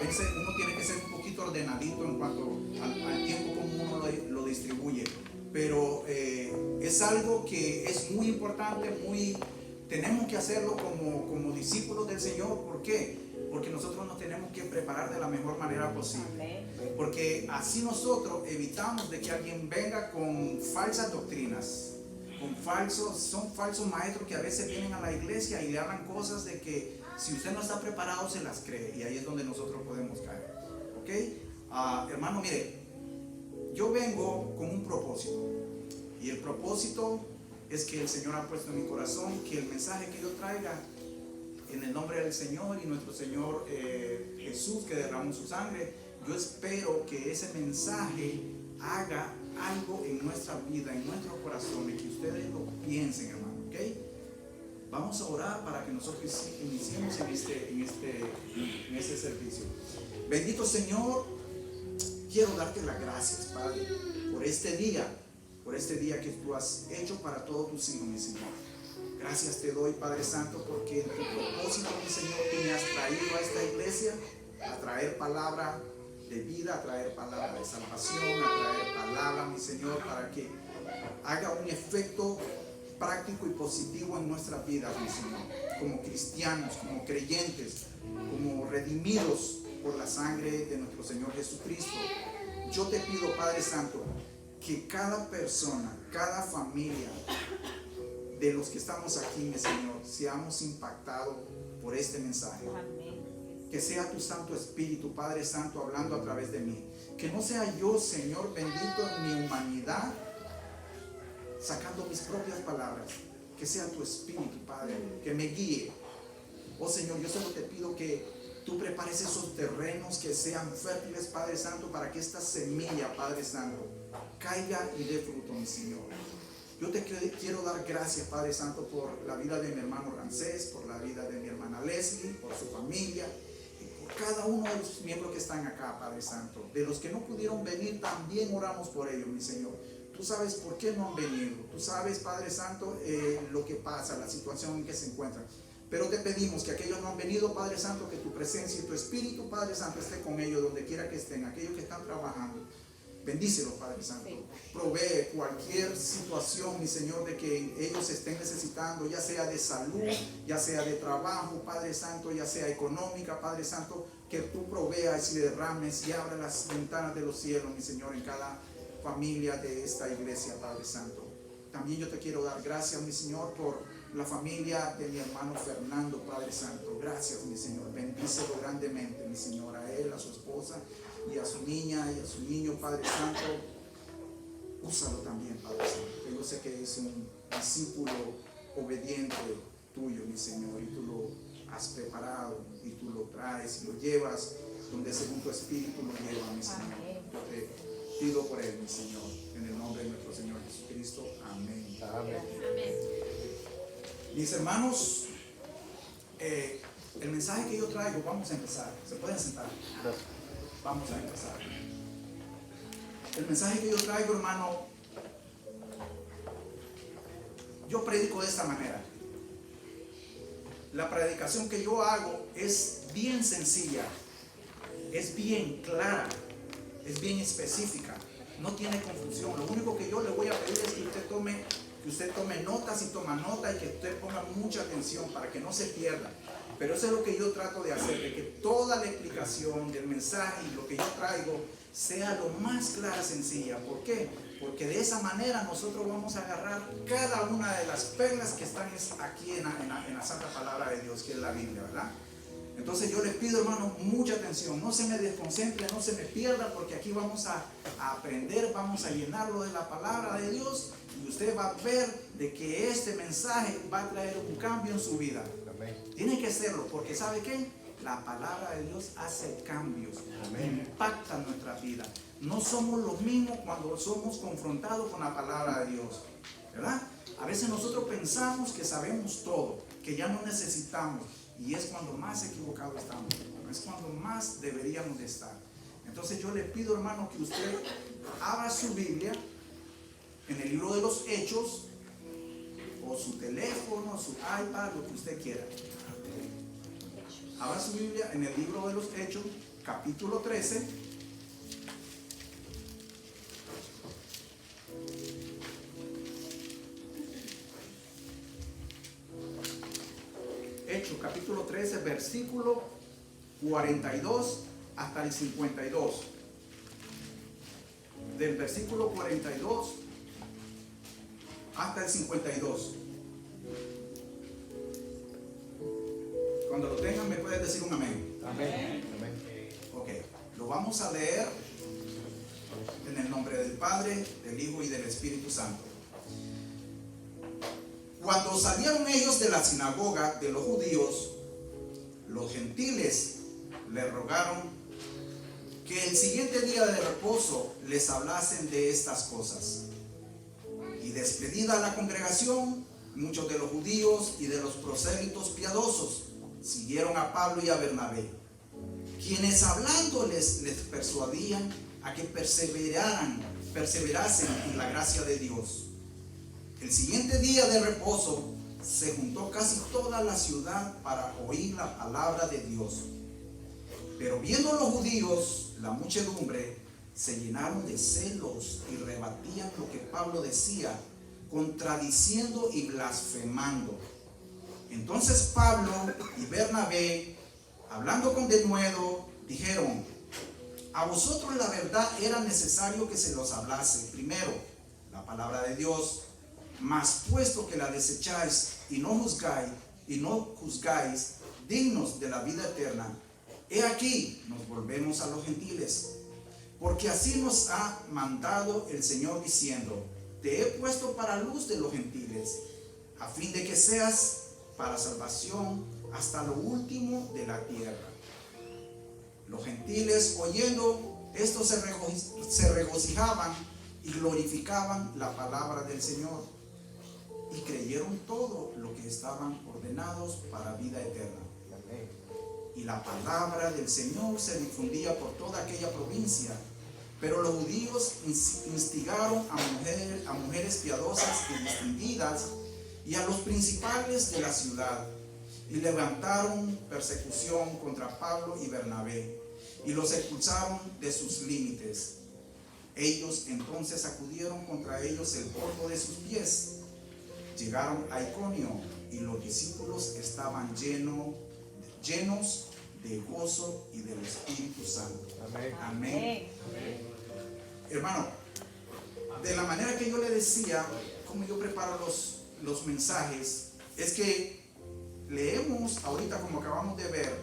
veces uno tiene que ser un poquito ordenadito en cuanto al tiempo como uno lo distribuye. Pero es algo que es muy importante, tenemos que hacerlo como discípulos del Señor. ¿Por qué? Porque nosotros nos tenemos que preparar de la mejor manera posible. Porque así nosotros evitamos de que alguien venga con falsas doctrinas, son falsos maestros que a veces vienen a la iglesia y le hablan cosas de que si usted no está preparado se las cree, y ahí es donde nosotros podemos caer. ¿Ok? Hermano, mire, yo vengo con un propósito, y el propósito es que el Señor ha puesto en mi corazón que el mensaje que yo traiga en el nombre del Señor y nuestro Señor Jesús, que derramó su sangre, yo espero que ese mensaje haga algo en nuestra vida, en nuestro corazón, y que ustedes lo piensen, hermano. ¿Ok? Vamos a orar para que nosotros iniciemos en este servicio. Bendito Señor, quiero darte las gracias, Padre, por este día que tú has hecho para todos tus hijos, mi Señor. Gracias te doy, Padre Santo, porque en tu propósito, mi Señor, tú me has traído a esta iglesia a traer palabra de vida, a traer palabra de salvación, a traer palabra, mi Señor, para que haga un efecto práctico y positivo en nuestras vidas, mi Señor, como cristianos, como creyentes, como redimidos por la sangre de nuestro Señor Jesucristo. Yo te pido, Padre Santo, que cada persona, cada familia de los que estamos aquí, mi Señor, seamos impactados por este mensaje. Que sea tu Santo Espíritu, Padre Santo, hablando a través de mí. Que no sea yo, Señor bendito, en mi humanidad, sacando mis propias palabras. Que sea tu Espíritu, Padre, que me guíe. Oh Señor, yo solo te pido que tú prepares esos terrenos que sean fértiles, Padre Santo, para que esta semilla, Padre Santo, caiga y dé fruto, mi Señor. Yo te quiero dar gracias, Padre Santo, por la vida de mi hermano Ramsés, por la vida de mi hermana Leslie, por su familia, y por cada uno de los miembros que están acá, Padre Santo. De los que no pudieron venir, también oramos por ellos, mi Señor. Tú sabes por qué no han venido. Tú sabes, Padre Santo, lo que pasa, la situación en que se encuentran. Pero te pedimos que aquellos no han venido, Padre Santo, que tu presencia y tu Espíritu, Padre Santo, esté con ellos donde quiera que estén, aquellos que están trabajando. Bendícelos, Padre Santo. Provee cualquier situación, mi Señor, de que ellos estén necesitando, ya sea de salud, ya sea de trabajo, Padre Santo, ya sea económica, Padre Santo, que tú proveas y derrames y abras las ventanas de los cielos, mi Señor, en cada familia de esta iglesia, Padre Santo. También yo te quiero dar gracias, mi Señor, por la familia de mi hermano Fernando, Padre Santo. Gracias, mi Señor. Bendícelo grandemente, mi Señor, a él, a su esposa y a su niña y a su niño, Padre Santo. Úsalo también, Padre Santo. Yo sé que es un discípulo obediente tuyo, mi Señor, y tú lo has preparado y tú lo traes y lo llevas donde según tu Espíritu lo lleva, mi Señor. Yo te pido por él, mi Señor, en el nombre de nuestro Señor Jesucristo. Amén. Amén. Mis hermanos, el mensaje que yo traigo, vamos a empezar. ¿Se pueden sentar? Vamos a empezar. El mensaje que yo traigo, hermano, yo predico de esta manera. La predicación que yo hago es bien sencilla, es bien clara, es bien específica, no tiene confusión. Lo único que yo le voy a pedir es que usted tome notas y toma nota, y que usted ponga mucha atención para que no se pierda. Pero eso es lo que yo trato de hacer, de que toda la explicación del mensaje y lo que yo traigo sea lo más clara, sencilla. ¿Por qué? Porque de esa manera nosotros vamos a agarrar cada una de las perlas que están aquí en la santa palabra de Dios, que es la Biblia, ¿verdad? Entonces yo les pido, hermano, mucha atención. No se me desconcentre, no se me pierda, porque aquí vamos a aprender, vamos a llenarlo de la palabra de Dios, y usted va a ver de que este mensaje va a traer un cambio en su vida. Amén. Tiene que serlo, porque ¿sabe qué? La palabra de Dios hace cambios. Amén. Impacta nuestra vida. No somos los mismos cuando somos confrontados con la palabra de Dios, ¿verdad? A veces nosotros pensamos que sabemos todo, que ya no necesitamos, y es cuando más equivocados estamos, es cuando más deberíamos de estar. Entonces yo le pido, hermano, que usted abra su Biblia en el libro de los Hechos, o su teléfono, su iPad, lo que usted quiera. Abra su Biblia en el libro de los Hechos, capítulo 13. Hechos capítulo 13, versículo 42 hasta el 52. Del versículo 42 hasta el 52. Cuando lo tengan me pueden decir un amén. Amén. Ok, lo vamos a leer en el nombre del Padre, del Hijo y del Espíritu Santo. Cuando salieron ellos de la sinagoga de los judíos, los gentiles le rogaron que el siguiente día de reposo les hablasen de estas cosas. Y despedida la congregación, muchos de los judíos y de los prosélitos piadosos siguieron a Pablo y a Bernabé, quienes hablándoles les persuadían a que perseverasen en la gracia de Dios. El siguiente día de reposo se juntó casi toda la ciudad para oír la palabra de Dios. Pero viendo los judíos la muchedumbre, se llenaron de celos y rebatían lo que Pablo decía, contradiciendo y blasfemando. Entonces Pablo y Bernabé, hablando con denuedo, dijeron: a vosotros la verdad era necesario que se los hablase primero la palabra de Dios, mas puesto que la desecháis y no juzgáis dignos de la vida eterna, he aquí nos volvemos a los gentiles, porque así nos ha mandado el Señor diciendo: te he puesto para luz de los gentiles, a fin de que seas para salvación hasta lo último de la tierra. Los gentiles, oyendo esto, se regocijaban y glorificaban la palabra del Señor, y creyeron todo lo que estaban ordenados para vida eterna. Y la palabra del Señor se difundía por toda aquella provincia. Pero los judíos instigaron a mujeres piadosas y distinguidas y a los principales de la ciudad, y levantaron persecución contra Pablo y Bernabé, y los expulsaron de sus límites. Ellos entonces sacudieron contra ellos el polvo de sus pies. Llegaron a Iconio, y los discípulos estaban llenos de gozo y del Espíritu Santo. Amén. Amén. Hermano, de la manera que yo le decía, como yo preparo los mensajes, es que leemos ahorita, como acabamos de ver,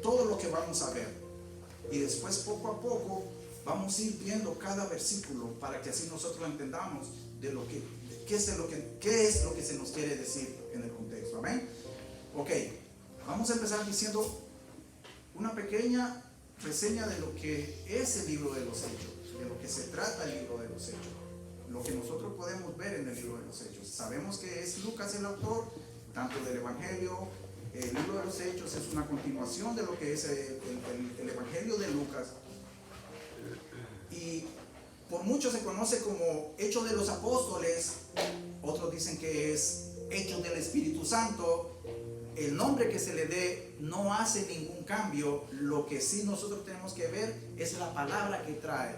todo lo que vamos a ver, y después poco a poco vamos a ir viendo cada versículo para que así nosotros entendamos de lo que qué es lo que se nos quiere decir en el contexto. Amén. Ok, vamos a empezar diciendo una pequeña reseña de lo que es el libro de los Hechos, de lo que se trata el libro de los Hechos, lo que nosotros podemos ver en el libro de los Hechos. Sabemos que es Lucas el autor, tanto del Evangelio. El libro de los Hechos es una continuación de lo que es el Evangelio de Lucas, y por muchos se conoce como Hechos de los Apóstoles, otros dicen que es Hechos del Espíritu Santo. El nombre que se le dé no hace ningún cambio. Lo que sí nosotros tenemos que ver es la palabra que trae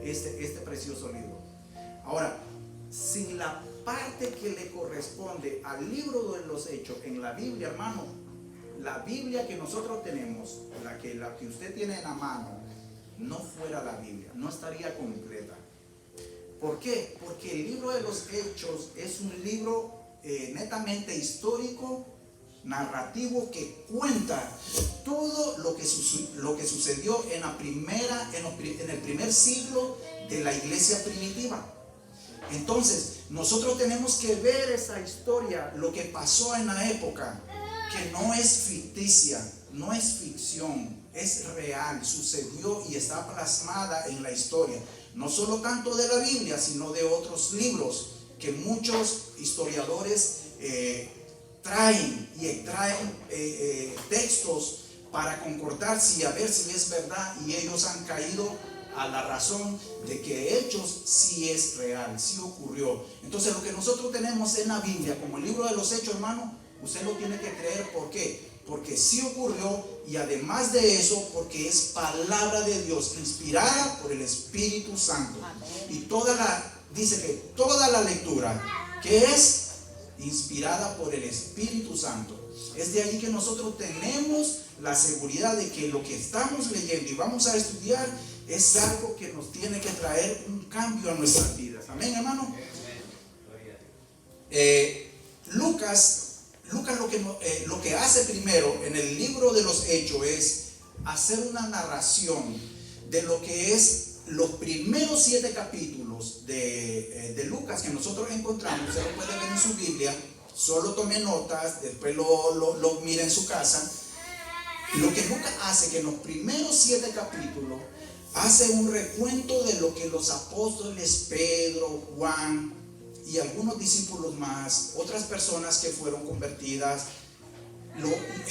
este precioso libro. Ahora, sin la parte que le corresponde al libro de los Hechos en la Biblia, hermano, la Biblia que nosotros tenemos, la que usted tiene en la mano, no fuera la Biblia, no estaría completa. ¿Por qué? Porque el libro de los Hechos es un libro netamente histórico, narrativo, que cuenta todo lo que sucedió en el primer siglo de la iglesia primitiva. Entonces, nosotros tenemos que ver esa historia, lo que pasó en la época, que no es ficticia, no es ficción, es real, sucedió y está plasmada en la historia. No solo tanto de la Biblia, sino de otros libros que muchos historiadores traen textos para concordar a ver si es verdad, y ellos han caído a la razón de que Hechos sí es real, sí ocurrió. Entonces, lo que nosotros tenemos en la Biblia como el libro de los Hechos, hermano, usted lo tiene que creer. ¿Por qué? porque sí ocurrió, y además de eso, porque es palabra de Dios, inspirada por el Espíritu Santo. Y dice que toda la lectura que es inspirada por el Espíritu Santo. Es de ahí que nosotros tenemos la seguridad de que lo que estamos leyendo y vamos a estudiar es algo que nos tiene que traer un cambio a nuestras vidas. Amén, hermano. Lucas lo que hace primero en el libro de los Hechos es hacer una narración de lo que es los primeros 7 capítulos de Lucas que nosotros encontramos. Usted lo puede ver en su Biblia, solo tome notas, después lo mire en su casa. Lo que Lucas hace, que en los primeros 7 capítulos hace un recuento de lo que los apóstoles Pedro, Juan y algunos discípulos más, otras personas que fueron convertidas,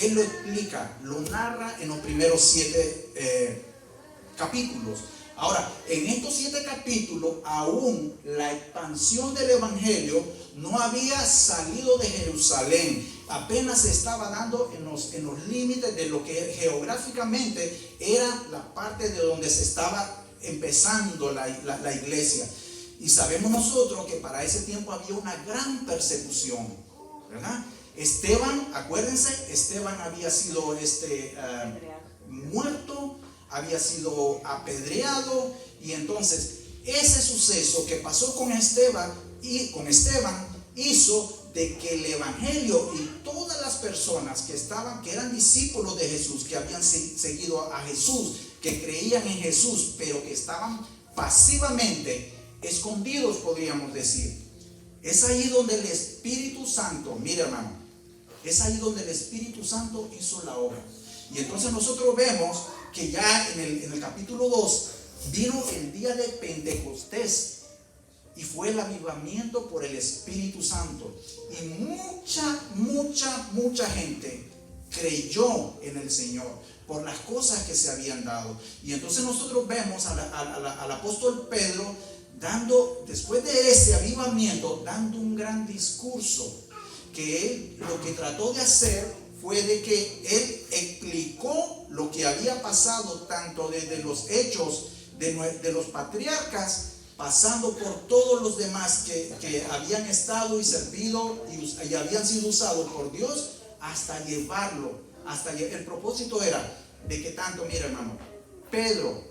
él lo explica, lo narra en los primeros 7 capítulos. Ahora, en estos 7 capítulos, aún la expansión del evangelio no había salido de Jerusalén, apenas se estaba dando en los límites de lo que geográficamente era la parte de donde se estaba empezando la iglesia. Y sabemos nosotros que para ese tiempo había una gran persecución, ¿verdad? Esteban, acuérdense, Esteban había sido muerto, había sido apedreado, y entonces ese suceso que pasó con Esteban hizo de que el evangelio y todas las personas que eran discípulos de Jesús, que habían seguido a Jesús, que creían en Jesús, pero que estaban pasivamente escondidos, podríamos decir. Es ahí donde el Espíritu Santo, mira hermano, es ahí donde el Espíritu Santo hizo la obra. Y entonces nosotros vemos que ya en el capítulo 2 vino el día de Pentecostés y fue el avivamiento por el Espíritu Santo, y mucha gente creyó en el Señor por las cosas que se habían dado. Y entonces nosotros vemos al apóstol Pedro después de ese avivamiento, dando un gran discurso, que él lo que trató de hacer fue de que él explicó lo que había pasado tanto desde los hechos de los patriarcas, pasando por todos los demás que habían estado y servido y habían sido usados por Dios, hasta llevarlo, el propósito era de que tanto, mira hermano, Pedro,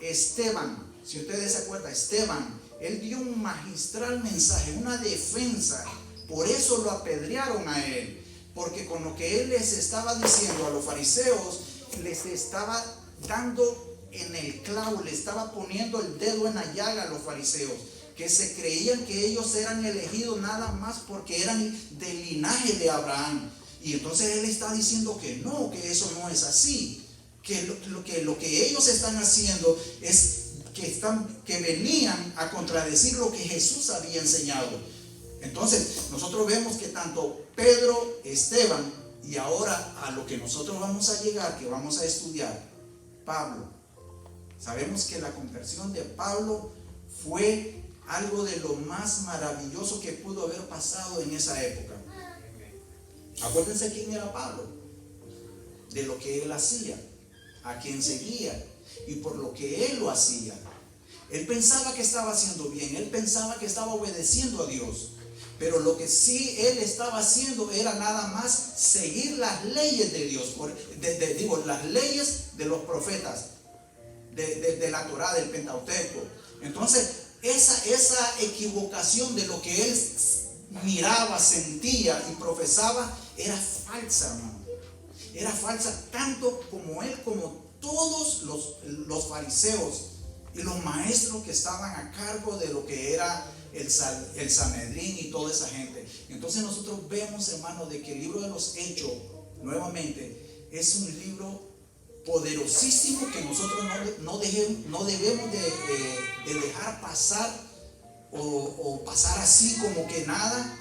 Esteban, si ustedes se acuerdan, Esteban, él dio un magistral mensaje, una defensa. Por eso lo apedrearon a él, porque con lo que él les estaba diciendo a los fariseos, les estaba dando en el clavo, le estaba poniendo el dedo en la llaga a los fariseos, que se creían que ellos eran elegidos nada más porque eran del linaje de Abraham. Y entonces él está diciendo que no, que eso no es así, que lo que ellos están haciendo es que venían a contradecir lo que Jesús había enseñado. Entonces nosotros vemos que tanto Pedro, Esteban, y ahora a lo que nosotros vamos a llegar, que vamos a estudiar, Pablo. Sabemos que la conversión de Pablo fue algo de lo más maravilloso que pudo haber pasado en esa época. Acuérdense quién era Pablo, de lo que él hacía, a quien seguía y por lo que él lo hacía. Él pensaba que estaba haciendo bien, él pensaba que estaba obedeciendo a Dios, pero lo que sí él estaba haciendo era nada más seguir las leyes de Dios, las leyes de los profetas, de la Torá, del Pentateuco. Entonces esa equivocación de lo que él miraba, sentía y profesaba era falsa, hermano. Era falsa tanto como él, como todos los fariseos y los maestros que estaban a cargo de lo que era el Sanedrín y toda esa gente. Entonces nosotros vemos, hermano, de que el libro de los Hechos, nuevamente, es un libro poderosísimo que nosotros no debemos de dejar pasar o pasar así como que nada.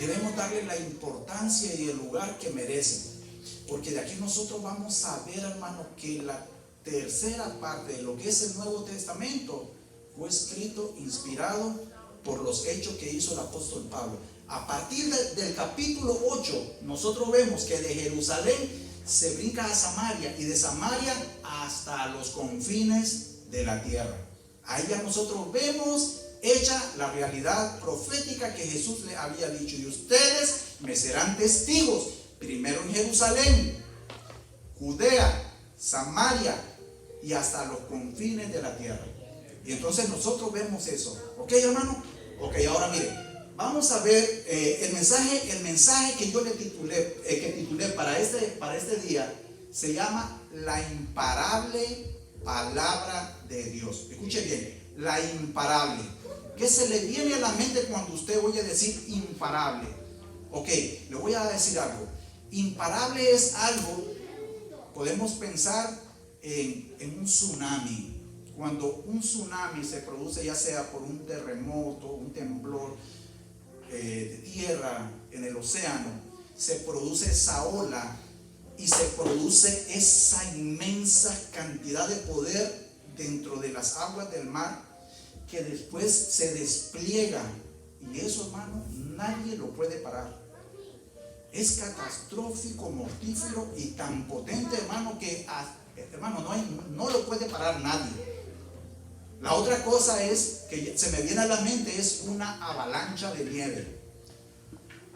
Debemos darle la importancia y el lugar que merece, porque de aquí nosotros vamos a ver, hermano, que la tercera parte de lo que es el Nuevo Testamento fue escrito, inspirado por los hechos que hizo el apóstol Pablo. A partir del capítulo 8, nosotros vemos que de Jerusalén se brinca a Samaria y de Samaria hasta los confines de la tierra. Ahí ya nosotros vemos hecha la realidad profética que Jesús le había dicho: y ustedes me serán testigos, primero en Jerusalén, Judea, Samaria y hasta los confines de la tierra. Y entonces nosotros vemos eso. ¿Ok, hermano? Ok, ahora mire, vamos a ver el mensaje que yo le titulé para este día. Se llama la imparable palabra de Dios. Escuche bien, la imparable. ¿Qué se le viene a la mente cuando usted oye decir imparable? Ok, le voy a decir algo. Imparable es algo, podemos pensar en un tsunami. Cuando un tsunami se produce, ya sea por un terremoto, un temblor de tierra en el océano, se produce esa ola y se produce esa inmensa cantidad de poder dentro de las aguas del mar, que después se despliega, y eso, hermano, nadie lo puede parar. Es catastrófico, mortífero y tan potente, hermano, que hermano, no lo puede parar nadie. La otra cosa es que se me viene a la mente, es una avalancha de nieve.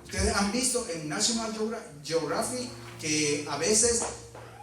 Ustedes han visto en National Geographic que a veces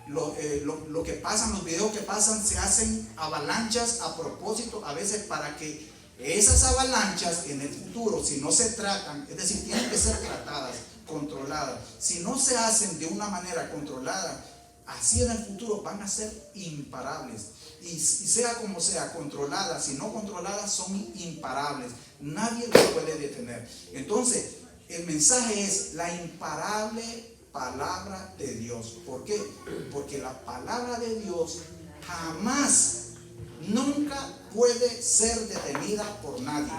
lo que pasan, los videos que pasan, se hacen avalanchas a propósito, a veces para que esas avalanchas en el futuro, si no se tratan, es decir, tienen que ser tratadas, controladas. Si no se hacen de una manera controlada, así en el futuro van a ser imparables. Y sea como sea, controladas, si no controladas, son imparables. Nadie lo puede detener. Entonces, el mensaje es la imparable palabra de Dios. ¿Por qué? Porque la palabra de Dios jamás, nunca puede ser detenida por nadie.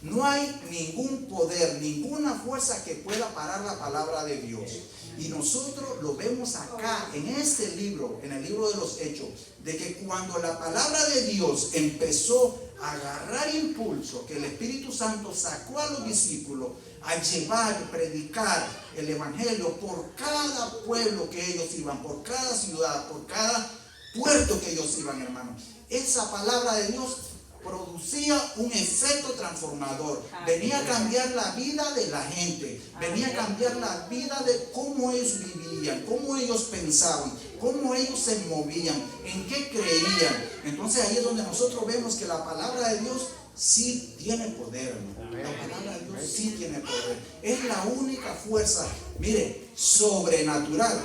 No hay ningún poder, ninguna fuerza que pueda parar la palabra de Dios. Y nosotros lo vemos acá en este libro, en el libro de los Hechos, de que cuando la palabra de Dios empezó a agarrar impulso, que el Espíritu Santo sacó a los discípulos a llevar y predicar el evangelio por cada pueblo que ellos iban, por cada ciudad, por cada puerto que ellos iban, hermano, esa palabra de Dios producía un efecto transformador. Venía a cambiar la vida de la gente, venía a cambiar la vida de cómo ellos vivían, cómo ellos pensaban, cómo ellos se movían, en qué creían. Entonces ahí es donde nosotros vemos que la palabra de Dios sí tiene poder, ¿no? La palabra de Dios sí tiene poder. Es la única fuerza, mire, sobrenatural,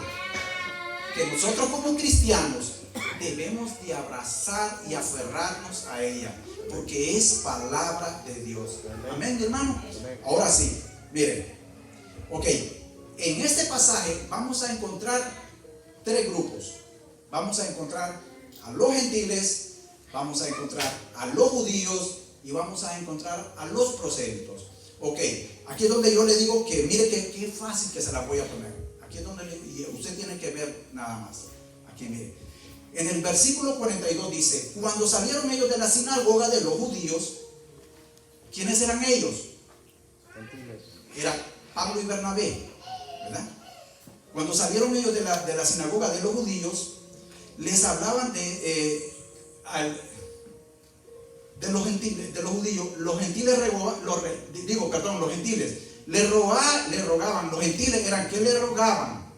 que nosotros como cristianos debemos de abrazar y aferrarnos a ella, porque es palabra de Dios. Amén, hermano. Ahora sí, miren, ok, en este pasaje vamos a encontrar tres grupos. Vamos a encontrar a los gentiles, vamos a encontrar a los judíos y vamos a encontrar a los prosélitos. Ok, aquí es donde yo le digo que mire qué fácil que se la voy a poner. Aquí es donde usted tiene que ver nada más. Aquí mire. En el versículo 42 dice: cuando salieron ellos de la sinagoga de los judíos, ¿quiénes eran ellos? Era Pablo y Bernabé, ¿verdad? Cuando salieron ellos de la sinagoga de los judíos, les hablaban de los gentiles, de los judíos. Los gentiles le rogaban. Los gentiles eran que le rogaban.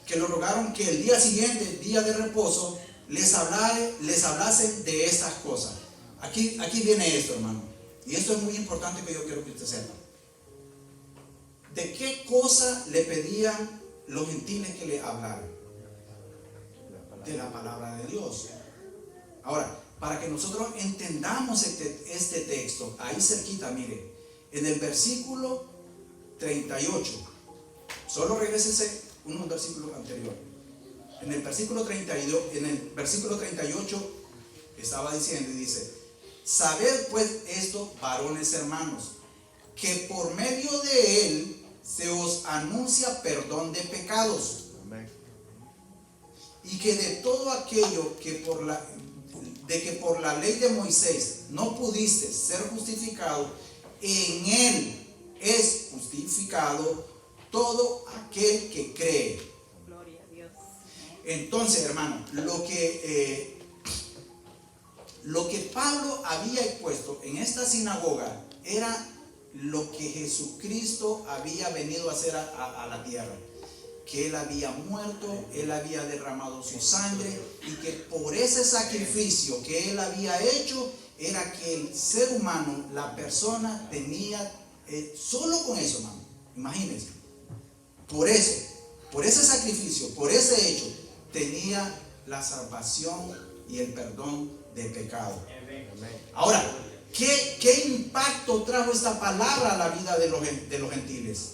Que lo rogaron que el día siguiente, día de reposo, les hablasen de estas cosas. Aquí viene esto, hermano. Y esto es muy importante, que yo quiero que usted sepa. ¿De qué cosa le pedían los gentiles que le hablaran? De la palabra de Dios. Ahora, para que nosotros entendamos este texto, ahí cerquita, mire, en el versículo 38, solo regrésese unos versículos anteriores. En el versículo 32, en el versículo 38 estaba diciendo y dice: sabed pues esto, varones hermanos, que por medio de él se os anuncia perdón de pecados. Amén. Y que de todo aquello que por la ley de Moisés no pudiste ser justificado, en Él es justificado todo aquel que cree. Gloria a Dios. Entonces, hermano, lo que Pablo había expuesto en esta sinagoga era lo que Jesucristo había venido a hacer a la tierra. Que Él había muerto, Él había derramado su sangre, y que por ese sacrificio que Él había hecho, era que el ser humano, la persona, tenía, solo con eso, hermano, imagínense, por ese sacrificio, por ese hecho, tenía la salvación y el perdón de pecado. Ahora, ¿qué impacto trajo esta palabra a la vida de los gentiles?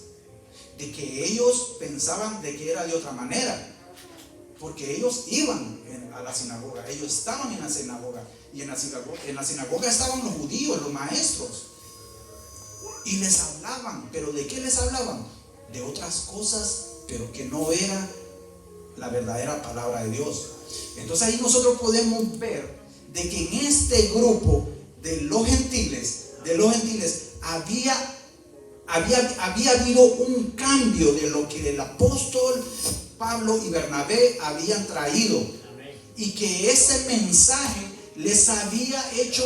De que ellos pensaban de que era de otra manera, porque ellos iban a la sinagoga, ellos estaban en la sinagoga, y en la sinagoga estaban los judíos, los maestros, y les hablaban. ¿Pero de qué les hablaban? De otras cosas, pero que no era la verdadera palabra de Dios. Entonces ahí nosotros podemos ver de que en este grupo de los gentiles había habido un cambio de lo que el apóstol Pablo y Bernabé habían traído, y que ese mensaje les había hecho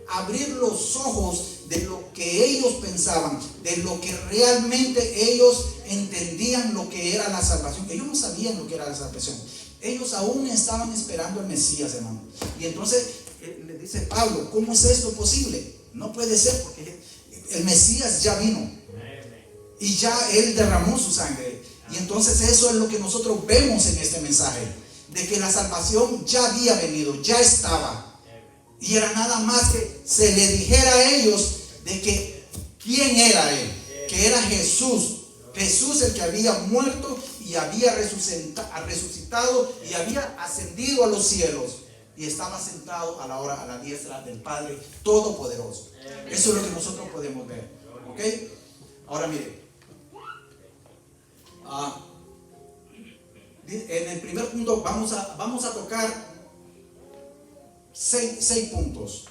abrir los ojos de lo que ellos pensaban, de lo que realmente ellos entendían lo que era la salvación. Ellos no sabían lo que era la salvación, ellos aún estaban esperando al Mesías, hermano. Y entonces le dice Pablo: ¿cómo es esto posible? No puede ser, porque el Mesías ya vino y ya Él derramó su sangre. Y entonces eso es lo que nosotros vemos en este mensaje, de que la salvación ya había venido, ya estaba, y era nada más que se le dijera a ellos de que quién era Él, que era Jesús el que había muerto y había resucitado y había ascendido a los cielos, y estaba sentado a la diestra del Padre Todopoderoso. Eso es lo que nosotros podemos ver. ¿Ok? Ahora mire, en el primer punto vamos a tocar seis puntos.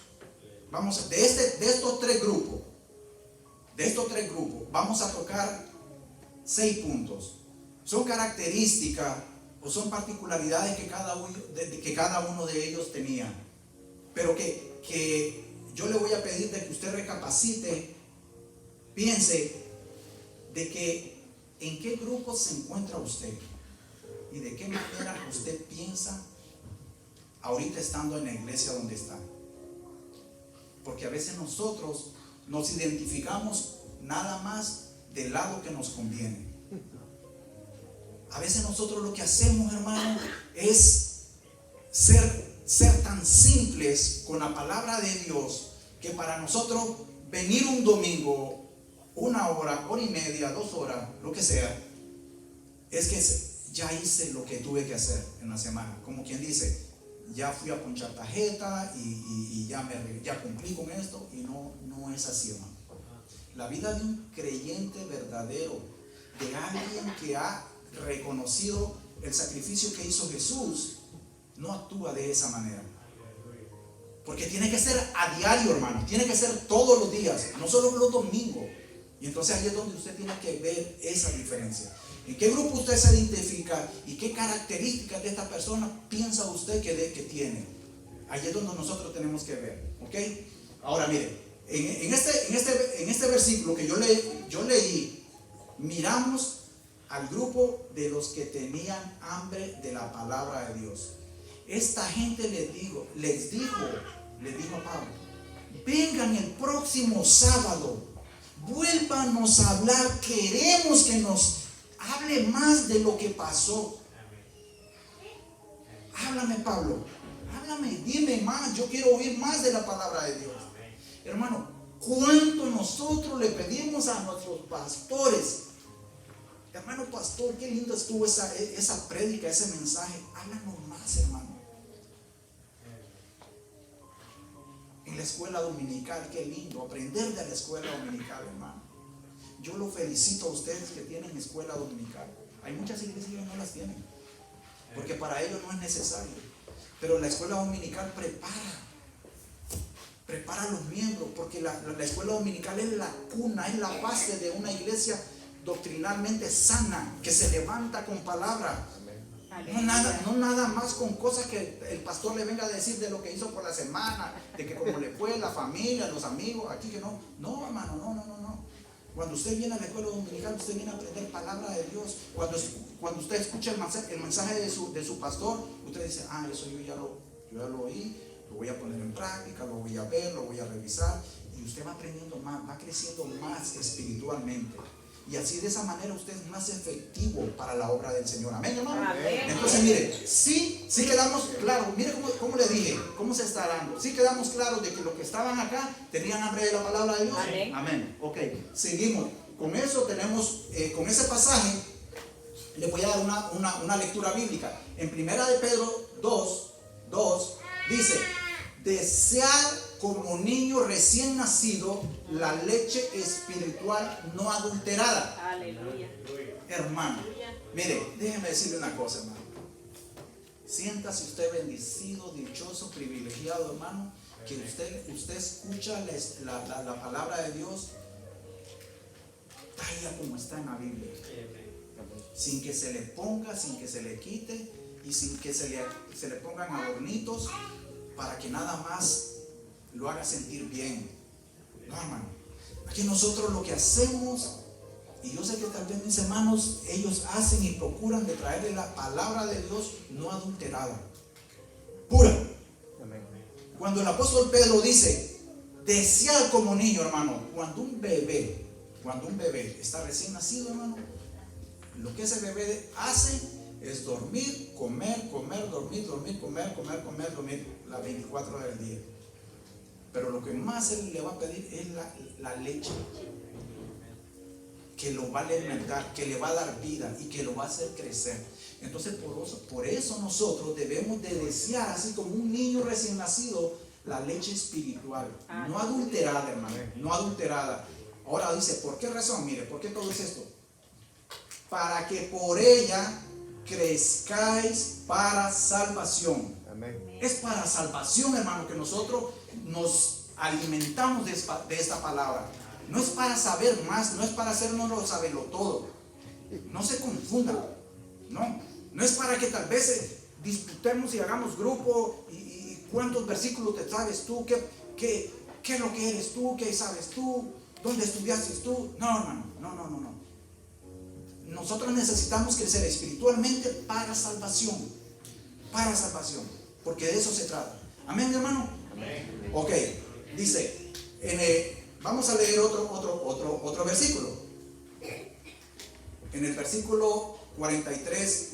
De estos tres grupos vamos a tocar 6 puntos. Son características o son particularidades que cada uno de ellos tenía, pero que yo le voy a pedir de que usted recapacite, piense de que en qué grupo se encuentra usted y de qué manera usted piensa ahorita estando en la iglesia donde está. Porque a veces nosotros nos identificamos nada más del lado que nos conviene. A veces nosotros lo que hacemos, hermano, es ser tan simples con la palabra de Dios, que para nosotros venir un domingo, 1 hora, 1:30, 2 horas, lo que sea, es que ya hice lo que tuve que hacer en la semana. Como quien dice, ya fui a ponchar tarjeta y ya cumplí con esto. Y no es así, hermano. La vida de un creyente verdadero, de alguien que ha reconocido el sacrificio que hizo Jesús, no actúa de esa manera. Porque tiene que ser a diario, hermano. Tiene que ser todos los días, no solo los domingos. Y entonces ahí es donde usted tiene que ver esa diferencia. ¿En qué grupo usted se identifica y qué características de esta persona piensa usted que tiene? Ahí es donde nosotros tenemos que ver. ¿Ok? Ahora mire, en este versículo que yo leí, miramos al grupo de los que tenían hambre de la palabra de Dios. Esta gente les dijo a Pablo: vengan el próximo sábado, vuélvanos a hablar, queremos que nos hable más de lo que pasó. Háblame, Pablo, háblame, dime más, yo quiero oír más de la palabra de Dios. Hermano, ¿cuánto nosotros le pedimos a nuestros pastores? Hermano pastor, qué lindo estuvo esa prédica, ese mensaje. Háblanos más, hermano. En la escuela dominical, qué lindo aprender de la escuela dominical, hermano. Yo lo felicito a ustedes que tienen escuela dominical. Hay muchas iglesias que no las tienen, porque para ellos no es necesario. Pero la escuela dominical prepara Prepara a los miembros, porque la escuela dominical es la cuna, es la base de una iglesia doctrinalmente sana, que se levanta con palabra. No nada más con cosas que el pastor le venga a decir de lo que hizo por la semana, de que cómo le fue, la familia, los amigos, aquí que no. No, hermano, no. Cuando usted viene a la escuela dominical, usted viene a aprender palabra de Dios. Cuando usted escucha el mensaje de su pastor, usted dice, eso yo ya lo oí, lo voy a poner en práctica, lo voy a ver, lo voy a revisar. Y usted va aprendiendo más, va creciendo más espiritualmente. Y así de esa manera usted es más efectivo para la obra del Señor. Amén, hermano. Amén. Entonces mire, sí quedamos claros. Mire cómo le dije, cómo se está dando. Sí quedamos claros de que los que estaban acá tenían hambre de la palabra de Dios. Amén. Amén. Ok, seguimos. Con eso tenemos, con ese pasaje, le voy a dar una lectura bíblica. En 1 de Pedro 2 dice, desear como niño recién nacido la leche espiritual no adulterada. Aleluya. Hermano, mire, déjeme decirle una cosa, hermano. Siéntase usted bendecido, dichoso, privilegiado, hermano, que usted escucha la palabra de Dios tal como está en la Biblia, sin que se le ponga, sin que se le quite y sin que se le pongan adornitos para que nada más lo haga sentir bien. No, hermano. Aquí nosotros lo que hacemos, y yo sé que tal vez mis hermanos, ellos hacen y procuran de traerle la palabra de Dios no adulterada, pura. Cuando el apóstol Pedro dice, desear como niño, hermano, cuando un bebé está recién nacido, hermano, lo que ese bebé hace es dormir, comer, dormir, dormir las 24 horas del día. Pero lo que más él le va a pedir es la leche, que lo va a alimentar, que le va a dar vida y que lo va a hacer crecer. Entonces por eso nosotros debemos de desear, así como un niño recién nacido, la leche espiritual, no adulterada, hermano, no adulterada. Ahora dice, ¿por qué razón? Mire, ¿por qué todo es esto? Para que por ella crezcáis para salvación. Amén. Es para salvación, hermano, que nosotros nos alimentamos de esta palabra. No es para saber más, no es para hacernos saberlo todo. No se confundan. No es para que tal vez disputemos y hagamos grupo y cuántos versículos te sabes tú, qué es lo que eres tú, qué sabes tú, dónde estudiaste tú. No, hermano, no. Nosotros necesitamos crecer espiritualmente para salvación, porque de eso se trata. Amén, mi hermano. Amén. Ok, dice, vamos a leer otro versículo. En el versículo 43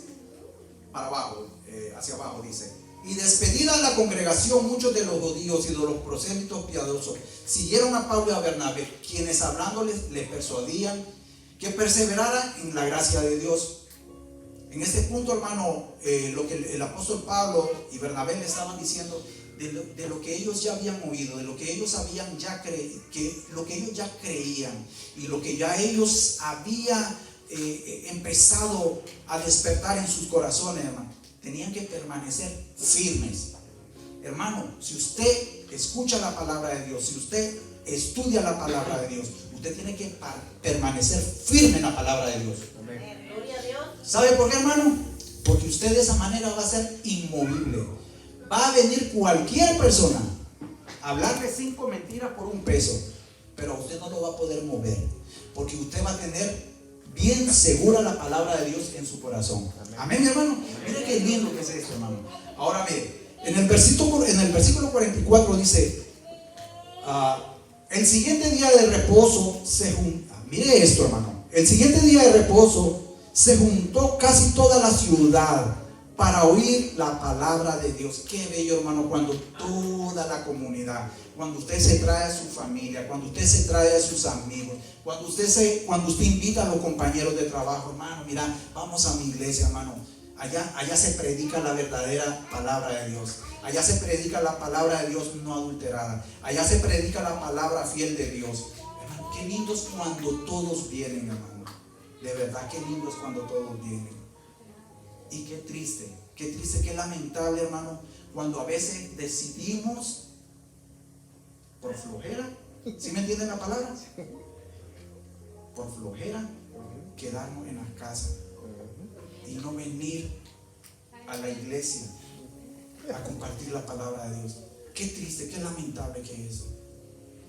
para abajo, hacia abajo dice, y despedida la congregación, muchos de los judíos y de los prosélitos piadosos siguieron a Pablo y a Bernabé, quienes hablándoles les persuadían que perseveraran en la gracia de Dios. En este punto, hermano, lo que el apóstol Pablo y Bernabé le estaban diciendo de lo que ellos ya habían oído, de lo que ellos habían lo que ellos ya creían y lo que ya ellos habían empezado a despertar en sus corazones, hermano. Tenían que permanecer firmes. Hermano, si usted escucha la palabra de Dios, si usted estudia la palabra de Dios, usted tiene que permanecer firme en la palabra de Dios. Amén. Gloria a Dios. ¿Sabe por qué, hermano? Porque usted de esa manera va a ser inmovible. Va a venir cualquier persona a hablarle 5 mentiras por un peso, pero usted no lo va a poder mover, porque usted va a tener bien segura la palabra de Dios en su corazón. Amén, hermano. Mire qué lindo que es esto, hermano. Ahora mire, en el versículo 44 dice, el siguiente día de reposo se juntó. Mire esto, hermano. El siguiente día de reposo se juntó casi toda la ciudad para oír la palabra de Dios. Qué bello, hermano, cuando toda la comunidad, cuando usted se trae a su familia, cuando usted se trae a sus amigos, cuando usted invita a los compañeros de trabajo, hermano, mira, vamos a mi iglesia, hermano. Allá se predica la verdadera palabra de Dios. Allá se predica la palabra de Dios no adulterada. Allá se predica la palabra fiel de Dios. Hermano, qué lindo es cuando todos vienen, hermano. De verdad, qué lindo es cuando todos vienen. Y qué triste, qué lamentable, hermano, cuando a veces decidimos Por flojera. ¿Sí me entienden la palabra? Por flojera quedarnos en la casa y no venir a la iglesia a compartir la palabra de Dios. Qué triste, qué lamentable que es.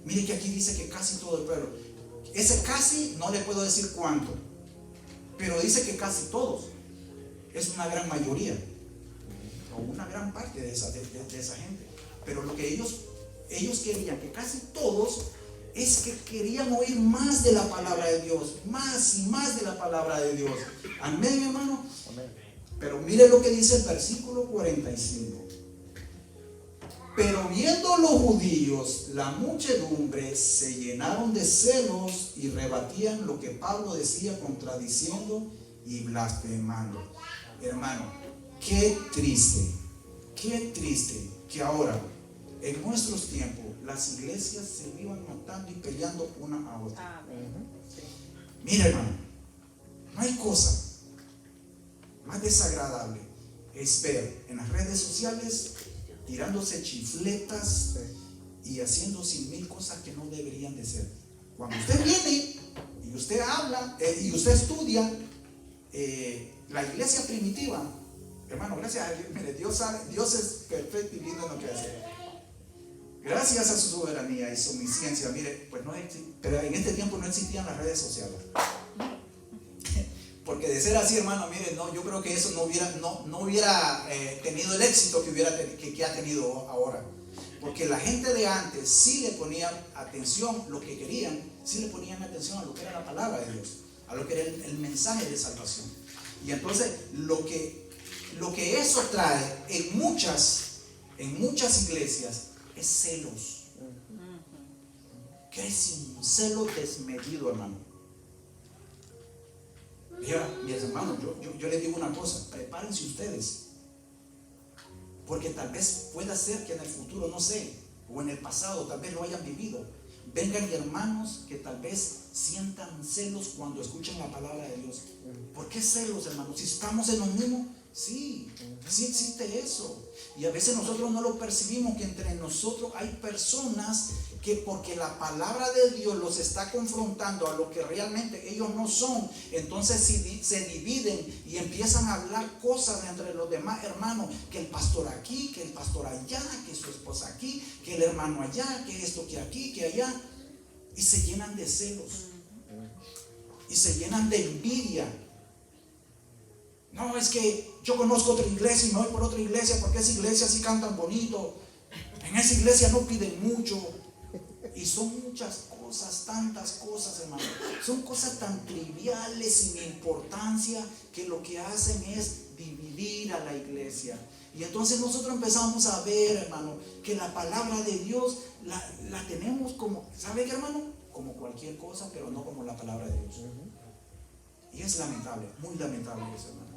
Mire que aquí dice que casi todo el pueblo. Ese casi no le puedo decir cuánto, pero dice que casi todos. Es una gran mayoría o una gran parte de esa gente. Pero lo que ellos querían, que casi todos, es que querían oír más de la palabra de Dios, más y más de la palabra de Dios. Amén, hermano. Amén. Pero mire lo que dice el versículo 45. Pero viendo los judíos la muchedumbre, se llenaron de celos y rebatían lo que Pablo decía, contradiciendo y blasfemando. Hermano, qué triste que ahora, en nuestros tiempos, las iglesias se vivan matando y peleando una a otra. Mira, hermano, no hay cosa más desagradable es ver en las redes sociales tirándose chifletas y haciendo 100,000 cosas que no deberían de ser. Cuando usted viene y usted habla y usted estudia la iglesia primitiva, hermano, gracias a Dios, mire, Dios es perfecto y lindo en lo que hace. Gracias a su soberanía y su omnisciencia, mire, pues pero en este tiempo no existían las redes sociales. Porque de ser así, hermano, mire, no, yo creo que eso no hubiera tenido el éxito que ha tenido ahora. Porque la gente de antes sí le ponían atención, lo que querían, sí le ponían atención a lo que era la palabra de Dios, a lo que era el mensaje de salvación. Y entonces lo que eso trae en muchas iglesias es celos. Que es un celo desmedido, hermano. Mira, mis hermanos, yo les digo una cosa: prepárense ustedes, porque tal vez pueda ser que en el futuro, no sé, o en el pasado tal vez lo hayan vivido, vengan hermanos que tal vez sientan celos cuando escuchan la palabra de Dios. ¿Por qué celos, hermanos? Si estamos en lo mismo. Sí existe eso. Y a veces nosotros no lo percibimos, que entre nosotros hay personas que, porque la palabra de Dios los está confrontando a lo que realmente ellos no son, entonces se dividen y empiezan a hablar cosas entre los demás hermanos, que el pastor aquí, que el pastor allá, que su esposa aquí, que el hermano allá, que esto, que aquí, que allá, y se llenan de celos y se llenan de envidia. No, es que yo conozco otra iglesia y me voy por otra iglesia porque esa iglesia sí cantan bonito, en esa iglesia no piden mucho. Y son muchas cosas, tantas cosas, hermano. Son cosas tan triviales, sin importancia, que lo que hacen es dividir a la iglesia. Y entonces nosotros empezamos a ver, hermano, que la palabra de Dios la tenemos como, ¿sabe qué, hermano? Como cualquier cosa, pero no como la palabra de Dios. Y es lamentable, muy lamentable eso, hermano.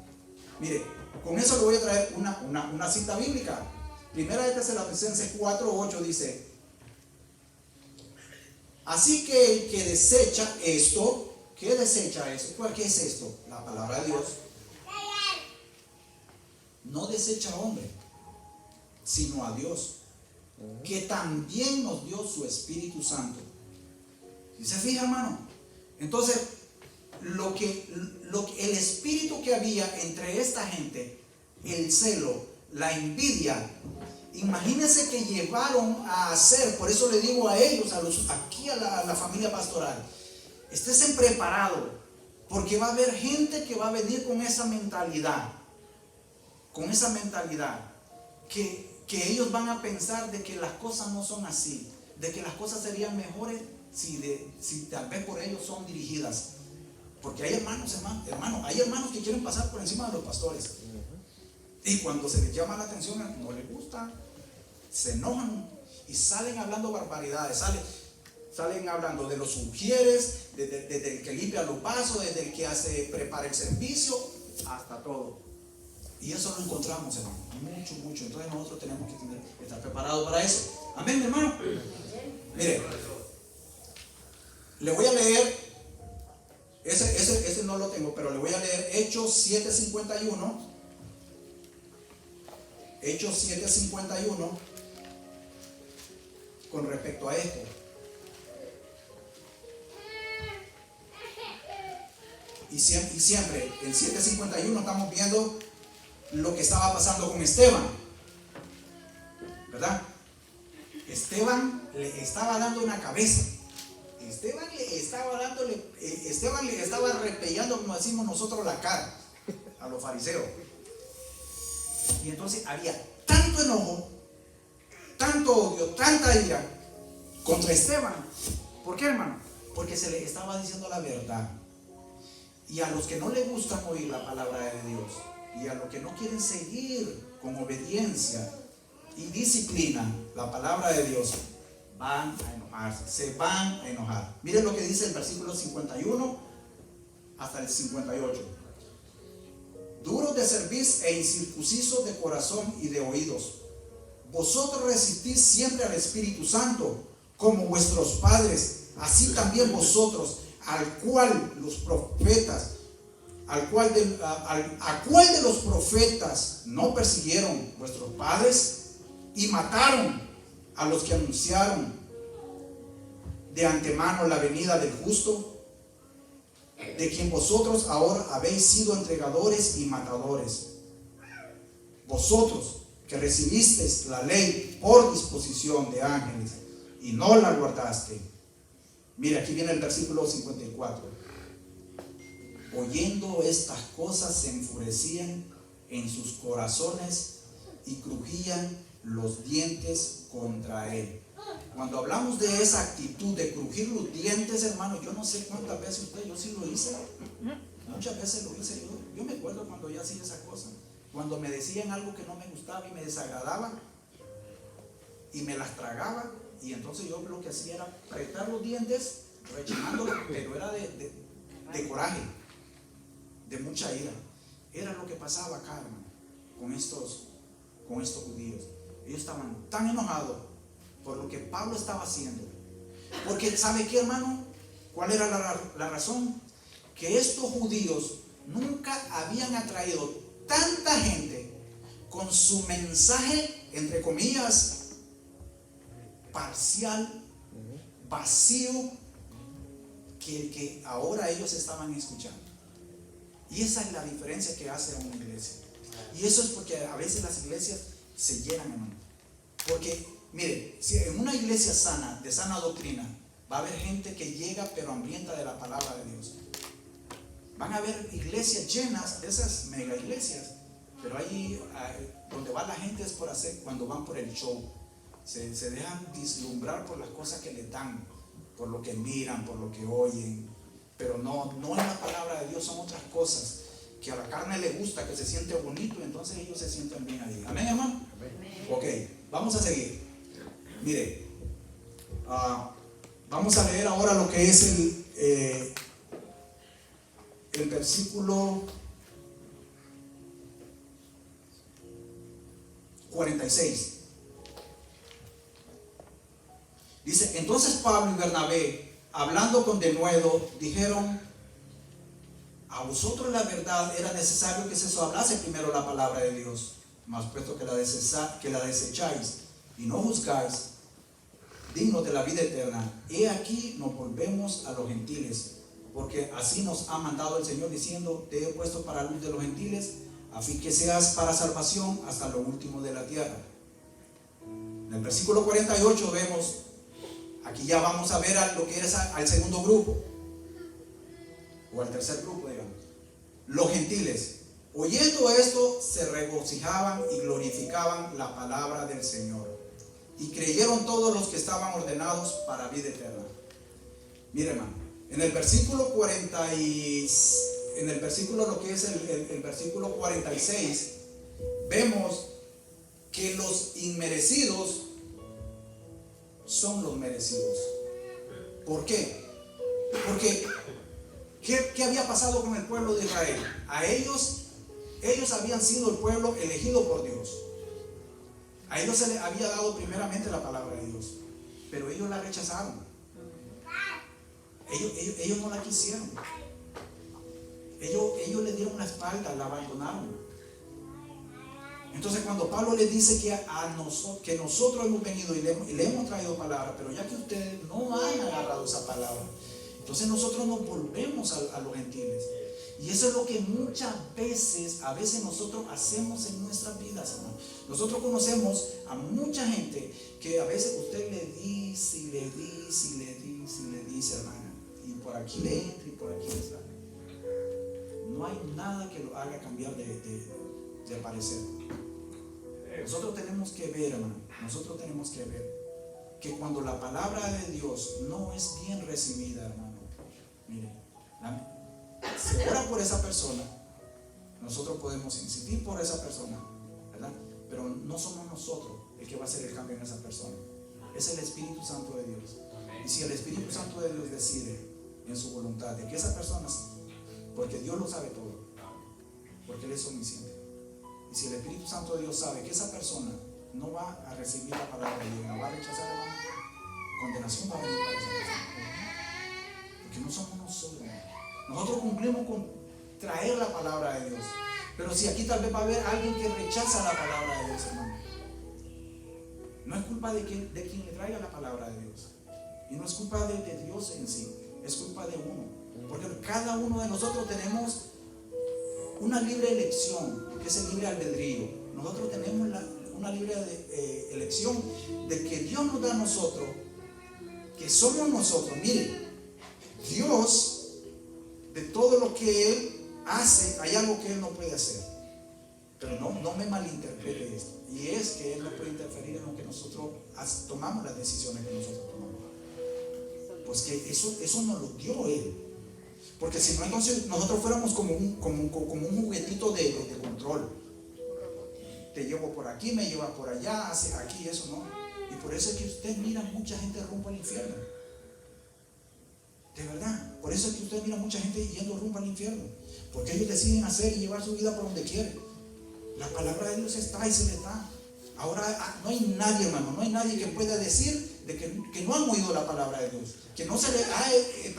Mire, con eso le voy a traer una cita bíblica. Primera de Tesalonicenses 4:8 dice: así que el que desecha esto, ¿qué desecha eso? ¿Qué es esto? La palabra de Dios. No desecha a hombre, sino a Dios, que también nos dio su Espíritu Santo. ¿Sí se fija, hermano? Entonces, el espíritu que había entre esta gente, el celo, la envidia, imagínense que llevaron a hacer, por eso le digo a ellos, aquí a la familia pastoral, esténse preparados, porque va a haber gente que va a venir con esa mentalidad, que ellos van a pensar de que las cosas no son así, de que las cosas serían mejores si tal vez por ellos son dirigidas. Porque hay hermanos que quieren pasar por encima de los pastores. Y cuando se les llama la atención, no les gusta, se enojan y salen hablando barbaridades, salen hablando de los sugieres, desde el que limpia los vasos, desde el que prepara el servicio, hasta todo. Y eso lo encontramos, hermano, mucho. Entonces nosotros tenemos que estar preparados para eso. Amén, hermano. Mire, le voy a leer, ese no lo tengo, pero le voy a leer Hechos 7:51. Hechos 7:51. con respecto a esto. Y siempre en 7:51 estamos viendo lo que estaba pasando con Esteban, ¿verdad? Esteban le estaba dando una cabeza. Esteban le estaba repellando, como decimos nosotros, la cara a los fariseos. Y entonces había tanto enojo, tanto odio, tanta ira contra Esteban. ¿Por qué, hermano? Porque se le estaba diciendo la verdad. Y a los que no les gusta oír la palabra de Dios, y a los que no quieren seguir con obediencia y disciplina la palabra de Dios, van a enojarse, se van a enojar. Miren lo que dice el versículo 51 hasta el 58. Duros de cerviz e incircuncisos de corazón y de oídos, vosotros resistís siempre al Espíritu Santo, como vuestros padres, así también vosotros, ¿a cuál de los profetas no persiguieron vuestros padres y mataron a los que anunciaron de antemano la venida del justo, de quien vosotros ahora habéis sido entregadores y matadores? Vosotros que recibisteis la ley por disposición de ángeles y no la guardaste. Mira, aquí viene el versículo 54. Oyendo estas cosas se enfurecían en sus corazones y crujían los dientes contra él. Cuando hablamos de esa actitud de crujir los dientes, hermano, yo no sé cuántas veces yo sí lo hice. Muchas veces lo hice yo me acuerdo cuando yo hacía esa cosa. Cuando me decían algo que no me gustaba y me desagradaba y me las tragaba, y entonces yo lo que hacía era apretar los dientes, rechinándolos, pero era de coraje, de mucha ira. Era lo que pasaba acá, hermano, con estos judíos. Ellos estaban tan enojados por lo que Pablo estaba haciendo. Porque ¿sabe qué, hermano? ¿Cuál era la razón? Que estos judíos nunca habían atraído tanta gente con su mensaje, entre comillas, parcial, vacío, que el que ahora ellos estaban escuchando. Y esa es la diferencia que hace a una iglesia. Y eso es porque a veces las iglesias se llenan, hermano. Porque, mire, si en una iglesia sana, de sana doctrina, va a haber gente que llega pero hambrienta de la palabra de Dios. Van a haber iglesias llenas, de esas mega iglesias, pero ahí donde va la gente es por hacer, cuando van por el show. Se dejan vislumbrar por las cosas que les dan, por lo que miran, por lo que oyen, pero no en la palabra de Dios. Son otras cosas que a la carne le gusta, que se siente bonito, y entonces ellos se sienten bien ahí. ¿Amén, hermano? Amén. Ok, vamos a seguir. Mire, vamos a leer ahora lo que es el versículo 46. Dice: entonces Pablo y Bernabé, hablando con denuedo, dijeron: a vosotros la verdad era necesario que se hablase primero la palabra de Dios, mas puesto que la desecháis y no juzgáis dignos de la vida eterna, he aquí nos volvemos a los gentiles, porque así nos ha mandado el Señor, diciendo: te he puesto para luz de los gentiles, a fin que seas para salvación hasta lo último de la tierra. En el versículo 48 vemos, aquí ya vamos a ver lo que es al segundo grupo, o al tercer grupo, digamos. Los gentiles, oyendo esto, se regocijaban y glorificaban la palabra del Señor, y creyeron todos los que estaban ordenados para vida eterna. Mire, hermano, en el versículo 40 en el versículo, lo que es el versículo 46, vemos que los inmerecidos son los merecidos. ¿Por qué? Porque ¿qué había pasado con el pueblo de Israel? A ellos habían sido el pueblo elegido por Dios. A ellos se les había dado primeramente la palabra de Dios, pero ellos la rechazaron. Ellos no la quisieron. Ellos le dieron la espalda, la abandonaron. Entonces cuando Pablo les dice que nosotros hemos venido y le hemos traído palabra, pero ya que ustedes no han agarrado esa palabra, entonces nosotros nos volvemos a los gentiles. Y eso es lo que a veces nosotros hacemos en nuestras vidas, hermano. Nosotros conocemos a mucha gente que a veces usted le dice, y le dice, y le dice, y le dice, hermana, y por aquí le entra y por aquí le sale. No hay nada que lo haga cambiar de parecer. Nosotros tenemos que ver, hermano, nosotros tenemos que ver que cuando la palabra de Dios no es bien recibida, hermano, mire, se ora por esa persona, nosotros podemos insistir por esa persona, ¿verdad? Pero no somos nosotros el que va a hacer el cambio en esa persona, es el Espíritu Santo de Dios. Y si el Espíritu Santo de Dios decide en su voluntad de que esa persona, porque Dios lo sabe todo, porque Él es omnisciente, y si el Espíritu Santo de Dios sabe que esa persona no va a recibir la palabra de Dios, la va a rechazar, hermano, condenación va a venir para esa persona, porque no somos nosotros. Nosotros cumplimos con traer la palabra de Dios, pero si aquí tal vez va a haber alguien que rechaza la palabra de Dios, hermano, no es culpa de quien le traiga la palabra de Dios, y no es culpa de Dios en sí, es culpa de uno, porque cada uno de nosotros tenemos una libre elección, que es el libre albedrío. Nosotros tenemos una libre elección de que Dios nos da a nosotros, que somos nosotros. Mire, Dios, de todo lo que Él hace, hay algo que Él no puede hacer. Pero no me malinterprete esto. Y es que Él no puede interferir en lo que nosotros tomamos, las decisiones que nosotros tomamos. Pues que eso nos lo dio Él. Porque si no, entonces nosotros fuéramos como un juguetito de control. Te llevo por aquí, me llevas por allá, hace aquí, eso no. Y por eso es que usted mira mucha gente rumbo al infierno. De verdad, por eso es que usted mira mucha gente yendo rumbo al infierno. Porque ellos deciden hacer y llevar su vida por donde quieren. La palabra de Dios está y se les da. Ahora no hay nadie, hermano, no hay nadie que pueda decir de que no han oído la palabra de Dios, que no se les ha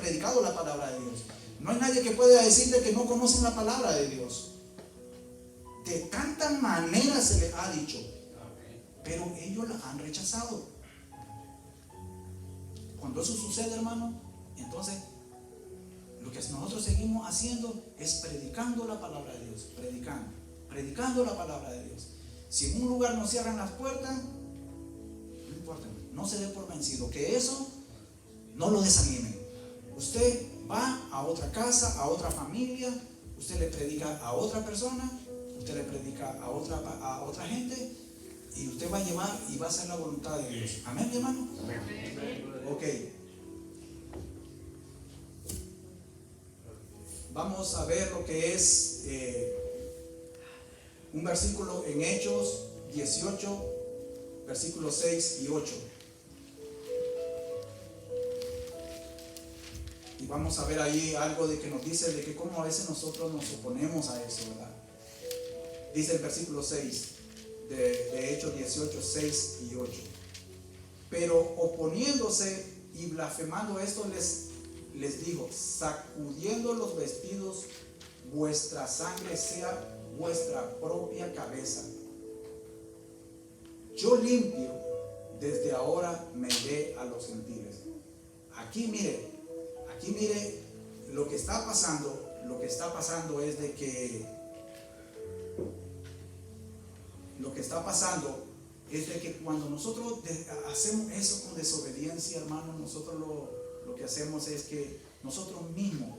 predicado la palabra de Dios. No hay nadie que pueda decir de que no conocen la palabra de Dios. De tantas maneras se les ha dicho, pero ellos la han rechazado. Cuando eso sucede, hermano, entonces lo que nosotros seguimos haciendo es predicando la palabra de Dios, predicando la palabra de Dios. Si en un lugar nos cierran las puertas, no importa, no se dé por vencido, que eso no lo desanime. Usted va a otra casa, a otra familia, usted le predica a otra persona, usted le predica a otra gente, y usted va a llevar y va a hacer la voluntad de Dios. Amén, mi hermano. Ok. Vamos a ver lo que es un versículo en Hechos 18, versículos 6 y 8. Y vamos a ver ahí algo de que nos dice de que cómo a veces nosotros nos oponemos a eso, ¿verdad? Dice el versículo 6 de Hechos 18, 6 y 8. Pero oponiéndose y blasfemando esto les dijo: sacudiendo los vestidos, vuestra sangre sea vuestra propia cabeza. Yo limpio, desde ahora me iré a los gentiles. Aquí mire, lo que está pasando es de que cuando nosotros hacemos eso con desobediencia, hermano, nosotros lo que hacemos es que nosotros mismos,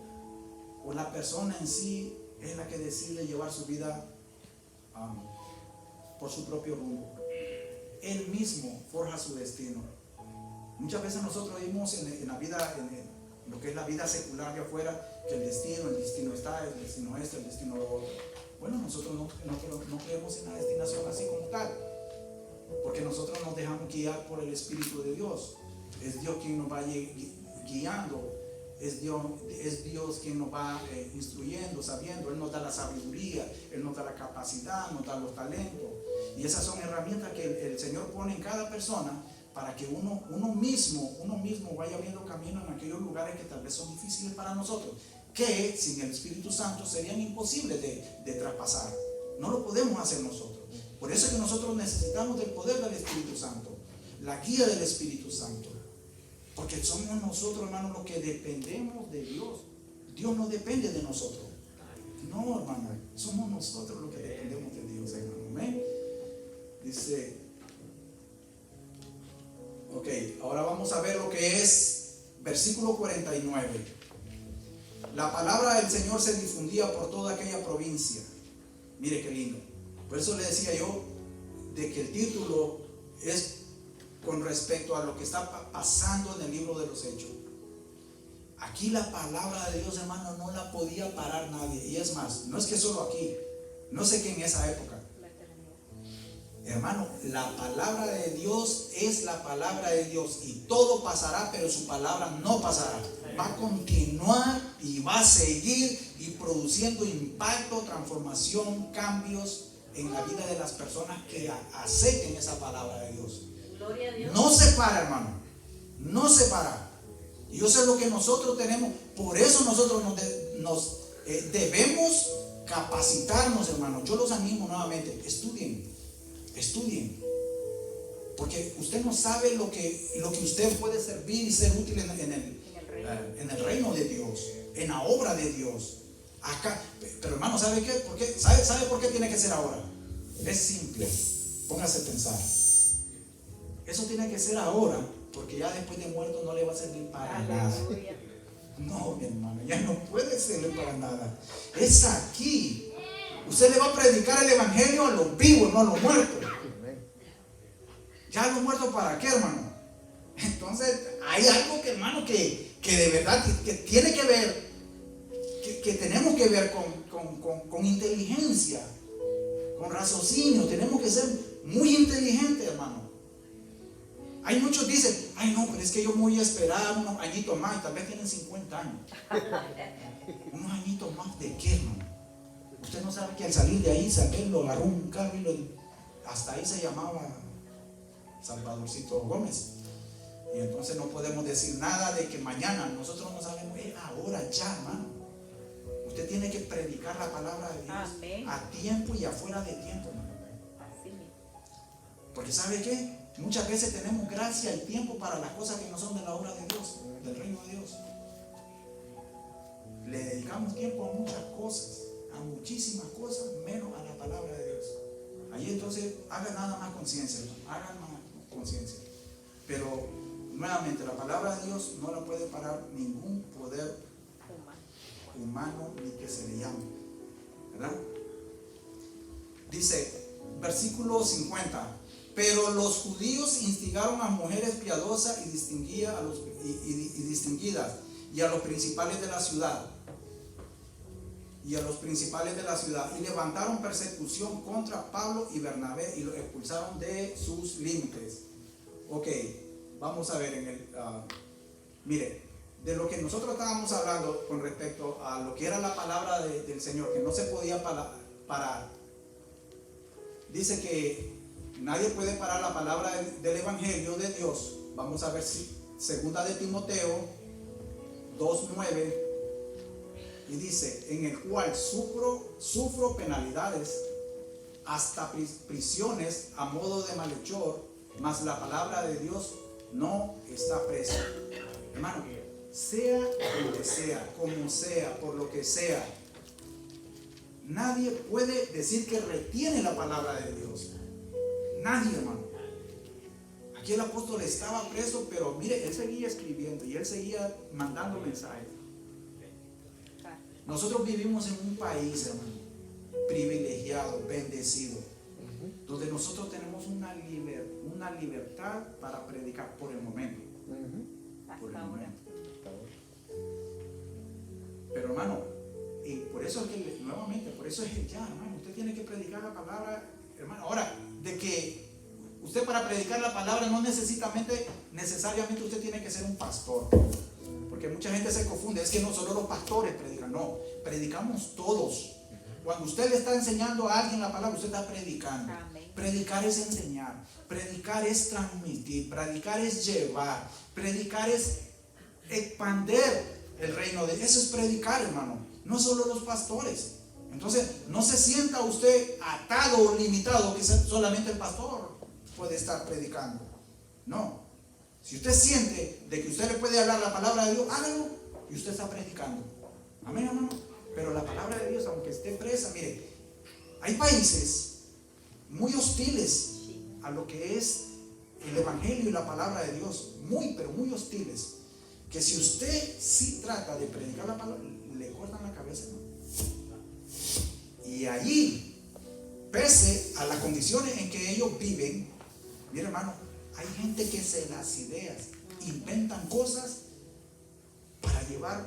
o la persona en sí, es la que decide llevar su vida por su propio rumbo. Él mismo forja su destino. Muchas veces nosotros vimos en la vida, en lo que es la vida secular de afuera, que el destino está, el destino este, el destino lo otro. Bueno, nosotros no creemos en la destinación así como tal, porque nosotros nos dejamos guiar por el Espíritu de Dios. Es Dios quien nos va guiando, es Dios quien nos va instruyendo, sabiendo. Él nos da la sabiduría, Él nos da la capacidad, nos da los talentos, y esas son herramientas que el Señor pone en cada persona para que uno mismo vaya abriendo camino en aquellos lugares que tal vez son difíciles para nosotros, que sin el Espíritu Santo serían imposibles de traspasar. No lo podemos hacer nosotros. Por eso es que nosotros necesitamos del poder del Espíritu Santo, la guía del Espíritu Santo. Porque somos nosotros, hermanos, los que dependemos de Dios. Dios no depende de nosotros. No, hermano, somos nosotros los que dependemos de Dios, hermano. ¿Amén? Dice, ok, ahora vamos a ver lo que es versículo 49. La palabra del Señor se difundía por toda aquella provincia. Mire qué lindo. Por eso le decía yo de que el título es con respecto a lo que está pasando en el libro de los Hechos. Aquí la palabra de Dios, hermano, no la podía parar nadie. Y es más, no es que solo aquí, no sé que en esa época. Hermano, la palabra de Dios es la palabra de Dios y todo pasará, pero su palabra no pasará. Va a continuar y va a seguir y produciendo impacto, transformación, cambios en la vida de las personas que acepten esa palabra de Dios. Gloria a Dios. No se para, hermano, no se para. Y yo sé lo que nosotros tenemos, por eso nosotros nos debemos capacitarnos, hermano. Yo los animo nuevamente, estudien. Porque usted no sabe lo que usted puede servir y ser útil en el reino de Dios, en la obra de Dios. Acá, pero hermano, ¿sabe qué? ¿Sabe por qué tiene que ser ahora? Es simple, póngase a pensar. Eso tiene que ser ahora, porque ya después de muerto no le va a servir para nada. No, mi hermano, ya no puede servir para nada. Es aquí. Usted le va a predicar el evangelio a los vivos, no a los muertos. Ya a los muertos, ¿para qué, hermano? Entonces, hay algo que, hermano, que de verdad que tiene que ver, que tenemos que ver con inteligencia, con raciocinio. Tenemos que ser muy inteligentes, hermano. Hay muchos que dicen, ay no, pero es que yo me voy a esperar unos añitos más, y tal vez tienen 50 años. Unos añitos más de qué, hermano. Usted no sabe que al salir de ahí, lo agarró un carro y hasta ahí se llamaba Salvadorcito Gómez. Y entonces no podemos decir nada de que mañana, nosotros no sabemos, ahora ya, hermano. Usted tiene que predicar la palabra de Dios. Amén. A tiempo y afuera de tiempo, hermano. Así. Porque ¿sabe qué? Muchas veces tenemos gracia y tiempo para las cosas que no son de la obra de Dios, del reino de Dios. Le dedicamos tiempo a muchas cosas, a muchísimas cosas, menos a la palabra de Dios. Ahí entonces hagan nada más conciencia, hagan más conciencia. Pero nuevamente la palabra de Dios no la puede parar ningún poder humano ni que se le llame, ¿verdad? Dice, versículo 50. Pero los judíos instigaron a mujeres piadosas y distinguidas y a los principales de la ciudad. Y levantaron persecución contra Pablo y Bernabé y los expulsaron de sus límites. Ok, vamos a ver mire, de lo que nosotros estábamos hablando con respecto a lo que era la palabra del Señor, que no se podía parar. Dice que nadie puede parar la palabra del evangelio de Dios. Vamos a ver si segunda de Timoteo 2:9, y dice, en el cual sufro penalidades, hasta prisiones a modo de malhechor, mas la palabra de Dios no está presa. Hermano, sea donde sea, como sea, por lo que sea, nadie puede decir que retiene la palabra de Dios. Nadie, hermano. Aquí el apóstol estaba preso, pero mire, él seguía escribiendo y él seguía mandando mensajes. Nosotros vivimos en un país, hermano, privilegiado, bendecido, donde nosotros tenemos una libertad para predicar por el momento. Por el momento. Pero, hermano, y por eso es que nuevamente, por eso es que ya, hermano, usted tiene que predicar la palabra, hermano. Ahora, de que usted para predicar la palabra no necesariamente usted tiene que ser un pastor, porque mucha gente se confunde, es que no solo los pastores predican, no, predicamos todos. Cuando usted le está enseñando a alguien la palabra, usted está predicando. Amén. Predicar es enseñar, predicar es transmitir, predicar es llevar, predicar es expander el reino de Dios. Eso es predicar, hermano, no solo los pastores. Entonces, no se sienta usted atado o limitado que solamente el pastor puede estar predicando. No. Si usted siente de que usted le puede hablar la palabra de Dios, hágalo y usted está predicando. Amén, hermano. Pero la palabra de Dios, aunque esté presa, mire, hay países muy hostiles a lo que es el evangelio y la palabra de Dios. Muy, pero muy hostiles. Que si usted sí trata de predicar la palabra, le cortan la cabeza, ¿no? Y allí, pese a las condiciones en que ellos viven, mire, hermano, hay gente que se las ideas, inventan cosas para llevar,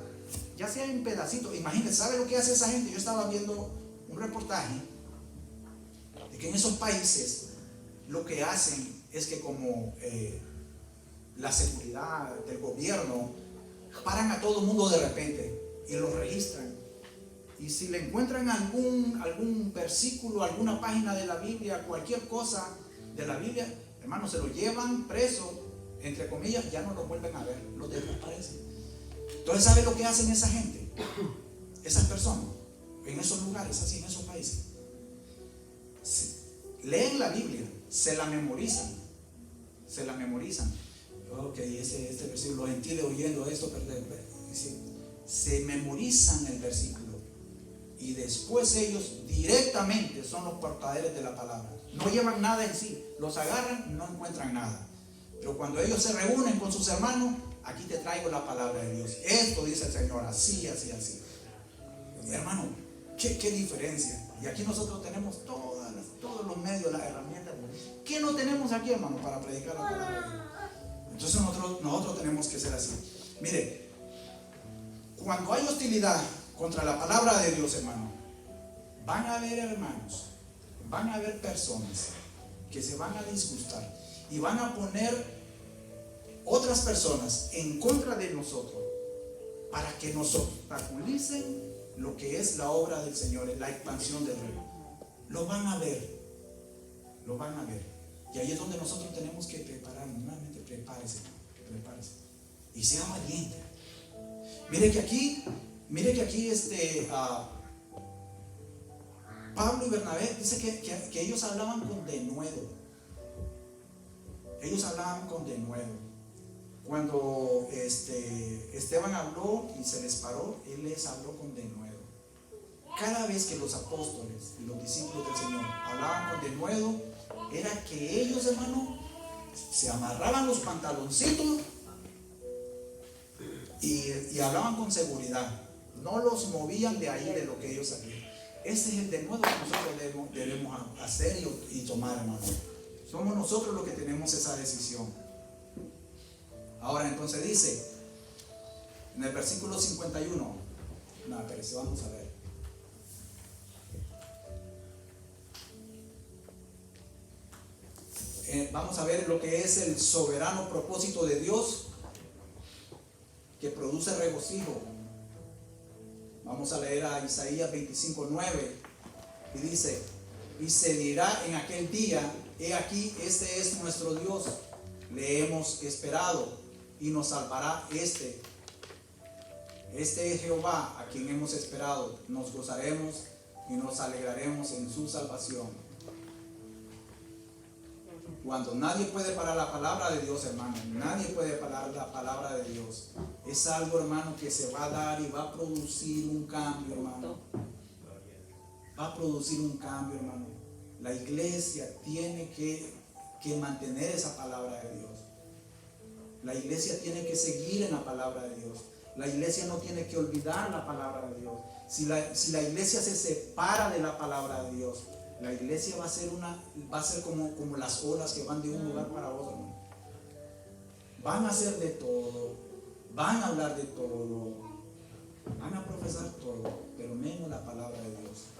ya sea en pedacitos. Imagínense, ¿sabe lo que hace esa gente? Yo estaba viendo un reportaje de que en esos países lo que hacen es que como la seguridad del gobierno paran a todo el mundo de repente y los registran. Y si le encuentran algún versículo, alguna página de la Biblia, cualquier cosa de la Biblia, hermano, se lo llevan preso, entre comillas, ya no lo vuelven a ver, lo desaparecen. Entonces, ¿sabe lo que hacen esa gente? Esas personas, en esos lugares, así, en esos países. Leen la Biblia, se la memorizan. Ok, este versículo, los gentiles oyendo esto, se memorizan el versículo. Y después ellos directamente son los portadores de la palabra. No llevan nada en sí, los agarran, no encuentran nada. Pero cuando ellos se reúnen con sus hermanos, aquí te traigo la palabra de Dios. Esto dice el Señor, así, así, así. Hermano, qué diferencia. Y aquí nosotros tenemos todos los medios, las herramientas. ¿Qué no tenemos aquí, hermano, para predicar la palabra de Dios? Entonces nosotros tenemos que ser así. Mire, cuando hay hostilidad contra la palabra de Dios, hermano, van a haber hermanos, van a haber personas que se van a disgustar y van a poner otras personas en contra de nosotros para que nos obstaculicen lo que es la obra del Señor, la expansión del reino. Lo van a ver. Y ahí es donde nosotros tenemos que prepararnos. Nuevamente, prepárese. Y sea valiente. Mire que aquí Pablo y Bernabé dice que ellos hablaban con denuedo. Cuando Esteban habló y se les paró, él les habló con denuedo. Cada vez que los apóstoles y los discípulos del Señor hablaban con denuedo, era que ellos, hermano, se amarraban los pantaloncitos y hablaban con seguridad. No los movían de ahí, de lo que ellos sabían. Ese es el denuedo que nosotros debemos hacer y tomar, hermano. Somos nosotros los que tenemos esa decisión. Ahora entonces dice en el versículo 51, vamos a ver. Vamos a ver lo que es el soberano propósito de Dios que produce regocijo. Vamos a leer a Isaías 25:9 y dice: y se dirá en aquel día, he aquí, este es nuestro Dios, le hemos esperado y nos salvará. Este es Jehová a quien hemos esperado, nos gozaremos y nos alegraremos en su salvación. Cuando nadie puede parar la palabra de Dios, hermano, nadie puede parar la palabra de Dios. Es algo, hermano, que se va a dar y va a producir un cambio, hermano. Va a producir un cambio, hermano. La iglesia tiene que mantener esa palabra de Dios. La iglesia tiene que seguir en la palabra de Dios. La iglesia no tiene que olvidar la palabra de Dios. Si la iglesia se separa de la palabra de Dios, la iglesia va a ser como las olas que van de un lugar para otro, hermano. Van a hacer de todo, van a hablar de todo, van a profesar todo, pero menos la palabra de Dios.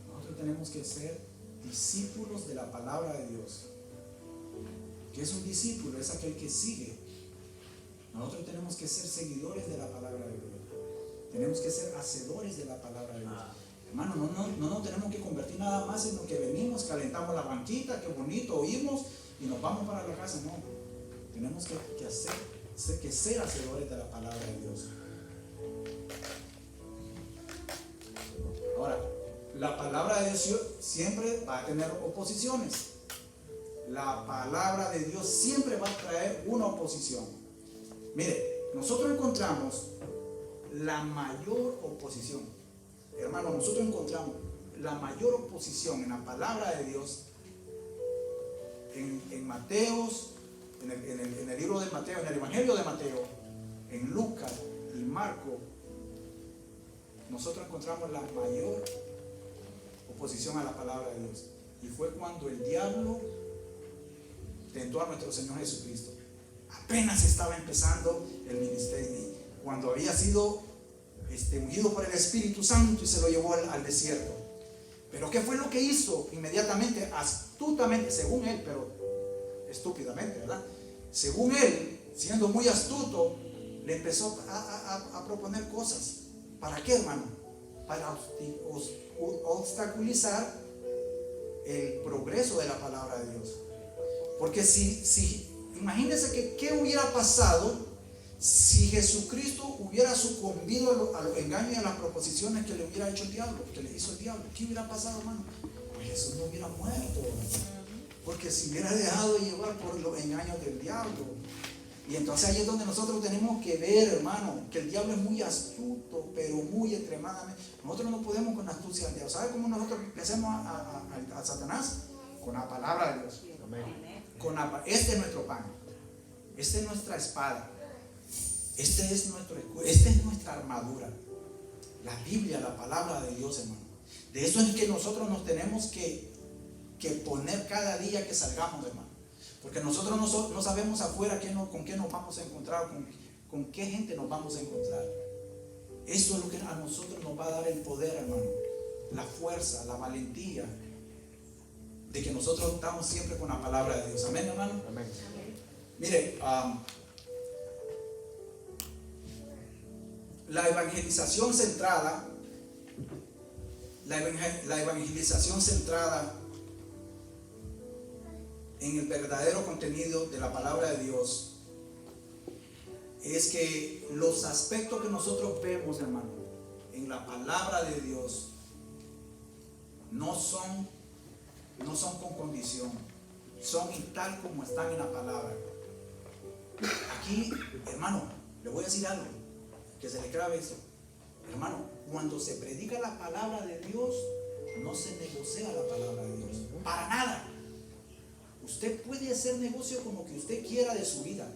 Nosotros tenemos que ser discípulos de la palabra de Dios. ¿Qué es un discípulo? Es aquel que sigue. Nosotros tenemos que ser seguidores de la palabra de Dios. Tenemos que ser hacedores de la palabra de Dios. Hermano, no nos tenemos que convertir nada más en lo que venimos, calentamos la banquita, qué bonito, oímos y nos vamos para la casa. No, tenemos que ser hacedores de la palabra de Dios. Ahora, la palabra de Dios siempre va a tener oposiciones. La palabra de Dios siempre va a traer una oposición. Mire, nosotros encontramos la mayor oposición. Hermano, nosotros encontramos la mayor oposición en la palabra de Dios en Mateos, en el libro de Mateo, en el Evangelio de Mateo, en Lucas y Marco. Nosotros encontramos la mayor oposición a la palabra de Dios. Y fue cuando el diablo tentó a nuestro Señor Jesucristo. Apenas estaba empezando el ministerio, cuando había sido ungido por el Espíritu Santo y se lo llevó al desierto. Pero ¿qué fue lo que hizo? Inmediatamente, astutamente, según él, pero estúpidamente, ¿verdad? Según él, siendo muy astuto, le empezó a proponer cosas. ¿Para qué, hermano? Para obstaculizar el progreso de la palabra de Dios. Porque imagínense que qué hubiera pasado si Jesucristo hubiera sucumbido a los engaños y a las proposiciones que le hubiera hecho el diablo, que le hizo el diablo. ¿Qué hubiera pasado, hermano? Pues Jesús no hubiera muerto, porque se hubiera dejado llevar por los engaños del diablo. Y entonces ahí es donde nosotros tenemos que ver, hermano, que el diablo es muy astuto, pero muy extremadamente. Nosotros no podemos con la astucia del diablo. ¿Sabe cómo nosotros vencemos a Satanás? Con la palabra de Dios. Amén. Este es nuestro pan, esta es nuestra espada, esta es nuestra armadura, la Biblia, la palabra de Dios, hermano. De eso es que nosotros nos tenemos que poner cada día que salgamos, hermano, porque nosotros no sabemos afuera con qué nos vamos a encontrar, con qué gente nos vamos a encontrar. Eso es lo que a nosotros nos va a dar el poder, hermano, la fuerza, la valentía, de que nosotros estamos siempre con la palabra de Dios. Amén, hermano. Amén. Mire, la evangelización centrada en el verdadero contenido de la palabra de Dios es que los aspectos que nosotros vemos, hermano, en la palabra de Dios no son con condición, son tal como están en la palabra. Aquí, hermano, le voy a decir algo que se le grabe eso. Hermano, cuando se predica la palabra de Dios, no se negocia la palabra de Dios, para nada. Usted puede hacer negocio con lo que usted quiera de su vida,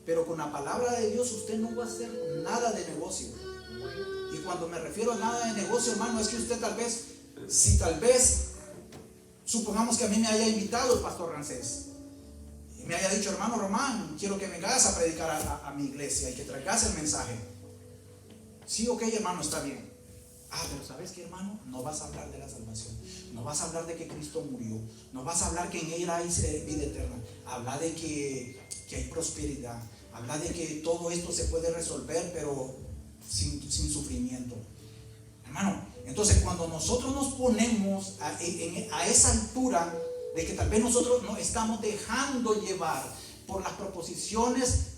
pero con la palabra de Dios usted no va a hacer nada de negocio. Y cuando me refiero a nada de negocio, hermano, es que usted tal vez supongamos que a mí me haya invitado el pastor Rancés y me haya dicho: hermano Román, quiero que vengas a predicar a mi iglesia y que traigas el mensaje. Sí, ok, hermano, está bien. Pero ¿sabes qué, hermano? No vas a hablar de la salvación, no vas a hablar de que Cristo murió, no vas a hablar que en Él hay vida eterna. Habla de que hay prosperidad, habla de que todo esto se puede resolver, pero sin sufrimiento. Hermano, entonces cuando nosotros nos ponemos a esa altura de que tal vez nosotros nos estamos dejando llevar por las proposiciones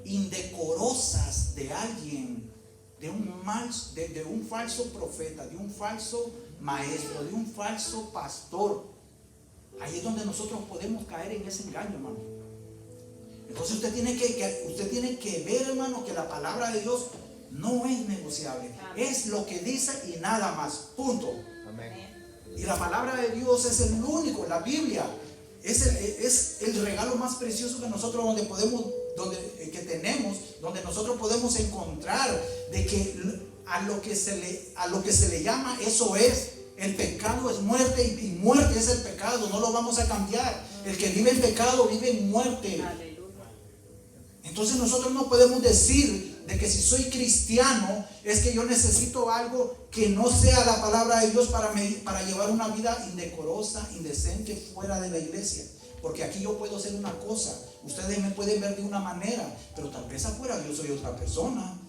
indecorosas de alguien, de un falso profeta, de un falso maestro, de un falso pastor, ahí es donde nosotros podemos caer en ese engaño, hermano. Entonces usted tiene que ver, hermano, que la palabra de Dios no es negociable. Amén. Es lo que dice y nada más. Punto. Amén. Y la palabra de Dios es el único, la Biblia es el regalo más precioso que nosotros tenemos, donde nosotros podemos encontrar de que a lo que se le llama, eso es. El pecado es muerte y muerte es el pecado, no lo vamos a cambiar. El que vive en pecado vive en muerte. Aleluya. Entonces nosotros no podemos decir de que si soy cristiano es que yo necesito algo que no sea la palabra de Dios para llevar una vida indecorosa, indecente fuera de la iglesia. Porque aquí yo puedo hacer una cosa, ustedes me pueden ver de una manera, pero tal vez afuera yo soy otra persona.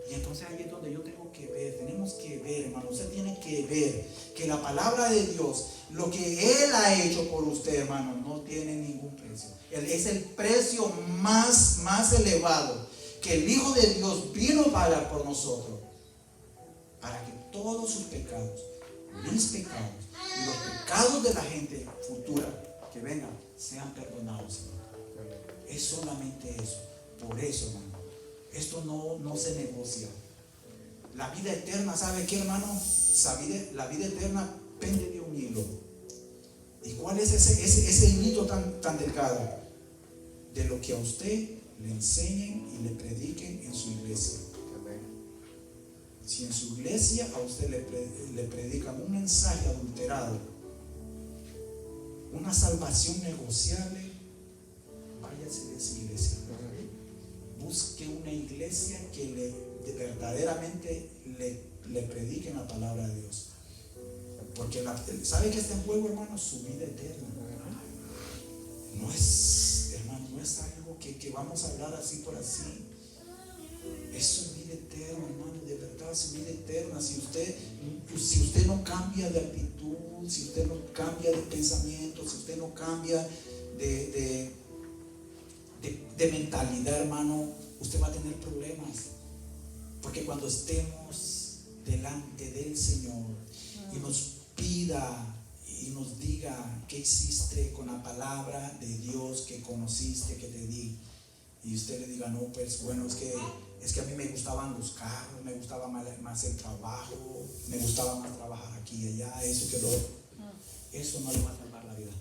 Y entonces ahí es donde yo tenemos que ver, hermano, usted tiene que ver que la palabra de Dios, lo que Él ha hecho por usted, hermano, no tiene ningún precio. Es el precio más elevado que el Hijo de Dios vino a pagar por nosotros, para que todos sus pecados, mis pecados y los pecados de la gente futura que vengan, sean perdonados, hermano. Es solamente eso. Por eso, hermano, esto no se negocia. La vida eterna, ¿sabe qué, hermano? La vida eterna pende de un hilo. ¿Y cuál es ese hilito tan delgado? De lo que a usted le enseñen y le prediquen en su iglesia. Si en su iglesia a usted le predican un mensaje adulterado, una salvación negociable, váyase de esa iglesia. Busque una iglesia que verdaderamente le prediquen la palabra de Dios. Porque ¿sabe qué está en juego, hermano? Su vida eterna. No es, hermano, no es algo que vamos a hablar así por así. Es su vida eterna, hermano, de verdad, su vida eterna. Si usted no cambia de actitud, si usted no cambia de pensamiento, si usted no cambia de mentalidad, hermano, usted va a tener problemas. Porque cuando estemos delante del Señor y nos pida y nos diga qué hiciste con la palabra de Dios que conociste, que te di, y usted le diga, no, pues bueno, es que a mí me gustaban los carros, me gustaba más el trabajo, me gustaba más trabajar aquí y allá, eso que lo otro. Eso no le va a salvar la vida.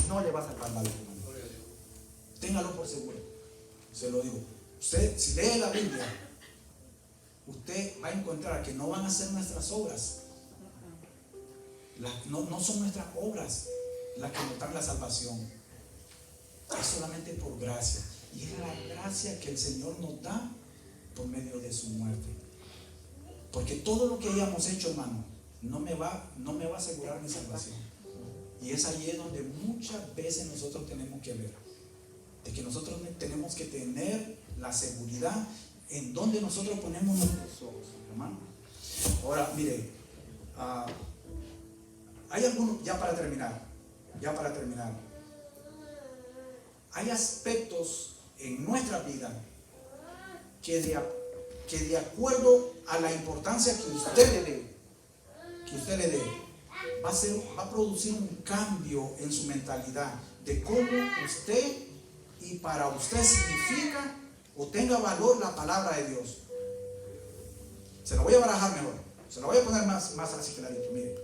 No le va a salvar la vida, hermano. Téngalo por seguro, se lo digo. Usted, si lee la Biblia, usted va a encontrar que no van a ser nuestras obras. No son nuestras obras las que nos dan la salvación. Es solamente por gracia. Y es la gracia que el Señor nos da por medio de su muerte. Porque todo lo que hayamos hecho, hermano, no me va a asegurar mi salvación. Y es allí donde muchas veces nosotros tenemos que ver. De que nosotros tenemos que tener la seguridad en donde nosotros ponemos nuestros ojos, hermano. Ahora, mire, hay algunos, ya para terminar, hay aspectos en nuestra vida que de acuerdo a la importancia que usted le dé, va a producir un cambio en su mentalidad de cómo usted y para usted significa o tenga valor la palabra de Dios. Se lo voy a barajar mejor, se lo voy a poner más así clarito. Mire,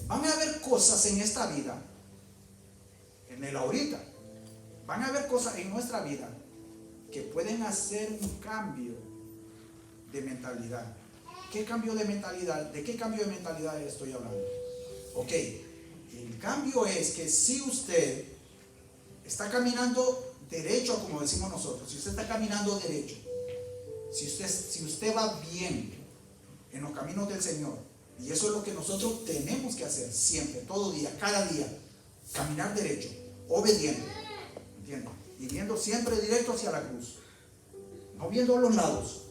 van a haber cosas en esta vida, en el ahorita, van a haber cosas en nuestra vida que pueden hacer un cambio de mentalidad. ¿Qué cambio de mentalidad? ¿De qué cambio de mentalidad estoy hablando? Ok, el cambio es que si usted está caminando derecho, como decimos nosotros, si usted está caminando derecho, si usted va bien en los caminos del Señor, y eso es lo que nosotros tenemos que hacer siempre, todo día, cada día, caminar derecho, obediente, ¿entiendes? Y viendo siempre directo hacia la cruz, no viendo a los lados.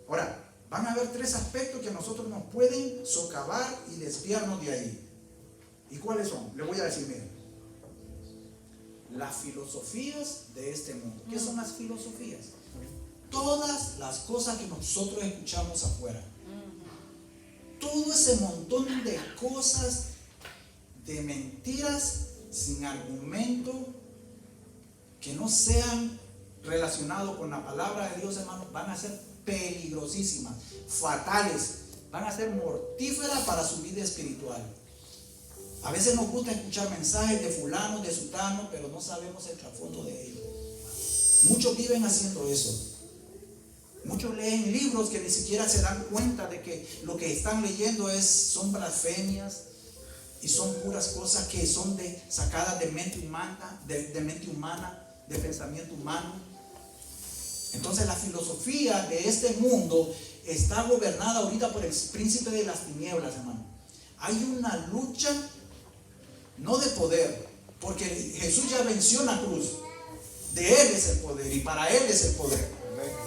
Ahora, van a haber 3 aspectos que a nosotros nos pueden socavar y desviarnos de ahí. ¿Y cuáles son? Le voy a decir, miren, las filosofías de este mundo. ¿Qué son las filosofías? Todas las cosas que nosotros escuchamos afuera. Todo ese montón de cosas, de mentiras sin argumento, que no sean relacionados con la palabra de Dios, hermano, van a ser peligrosísimas, fatales, van a ser mortíferas para su vida espiritual. A veces nos gusta escuchar mensajes de fulano, de sutano, pero no sabemos el trasfondo de ellos. Muchos viven haciendo eso. Muchos leen libros que ni siquiera se dan cuenta de que lo que están leyendo son blasfemias y son puras cosas que son sacadas de mente humana, de pensamiento humano. Entonces la filosofía de este mundo está gobernada ahorita por el príncipe de las tinieblas, hermano. Hay una lucha, no de poder, porque Jesús ya venció en la cruz. De Él es el poder y para Él es el poder.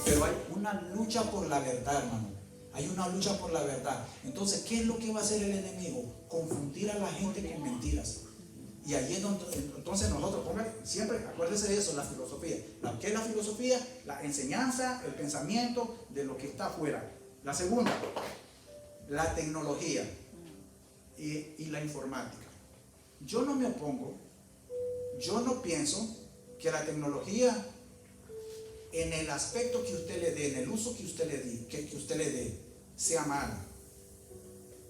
Pero hay una lucha por la verdad, hermano. Hay una lucha por la verdad. Entonces, ¿qué es lo que va a hacer el enemigo? Confundir a la gente con mentiras. Y allí es donde, entonces nosotros, siempre acuérdese de eso, la filosofía. ¿Qué es la filosofía? La enseñanza, el pensamiento de lo que está afuera. La segunda, la tecnología y la informática. Yo no me opongo, yo no pienso que la tecnología, en el aspecto que usted le dé, en el uso que usted le dé, sea mala.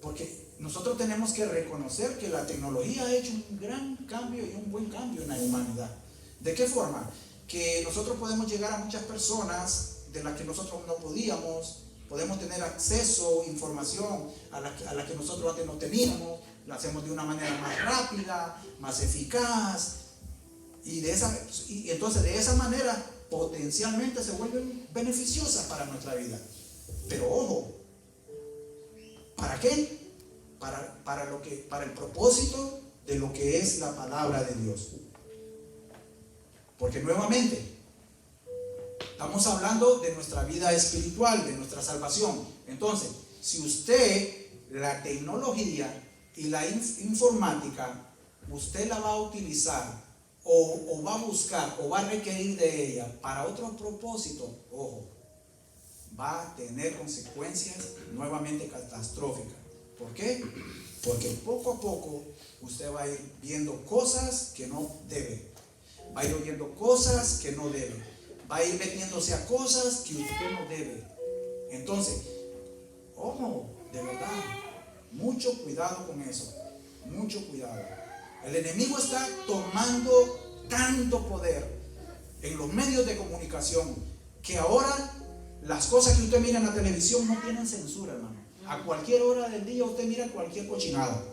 Porque nosotros tenemos que reconocer que la tecnología ha hecho un gran cambio y un buen cambio en la humanidad. ¿De qué forma? Que nosotros podemos llegar a muchas personas de las que nosotros no podemos tener acceso, información a la que nosotros antes no teníamos, la hacemos de una manera más rápida, más eficaz, y entonces de esa manera potencialmente se vuelven beneficiosas para nuestra vida. Pero ojo, ¿para qué? Para el propósito de lo que es la palabra de Dios. Porque nuevamente estamos hablando de nuestra vida espiritual, de nuestra salvación. Entonces, si usted la tecnología y la informática, usted la va a utilizar o va a buscar o va a requerir de ella para otro propósito, ojo, va a tener consecuencias nuevamente catastróficas. ¿Por qué? Porque poco a poco usted va a ir viendo cosas que no debe, va a ir oyendo cosas que no debe, va a ir metiéndose a cosas que usted no debe. Entonces, ojo, de verdad, mucho cuidado con eso, mucho cuidado. El enemigo está tomando tanto poder en los medios de comunicación que ahora las cosas que usted mira en la televisión no tienen censura, hermano. A cualquier hora del día usted mira cualquier cochinada.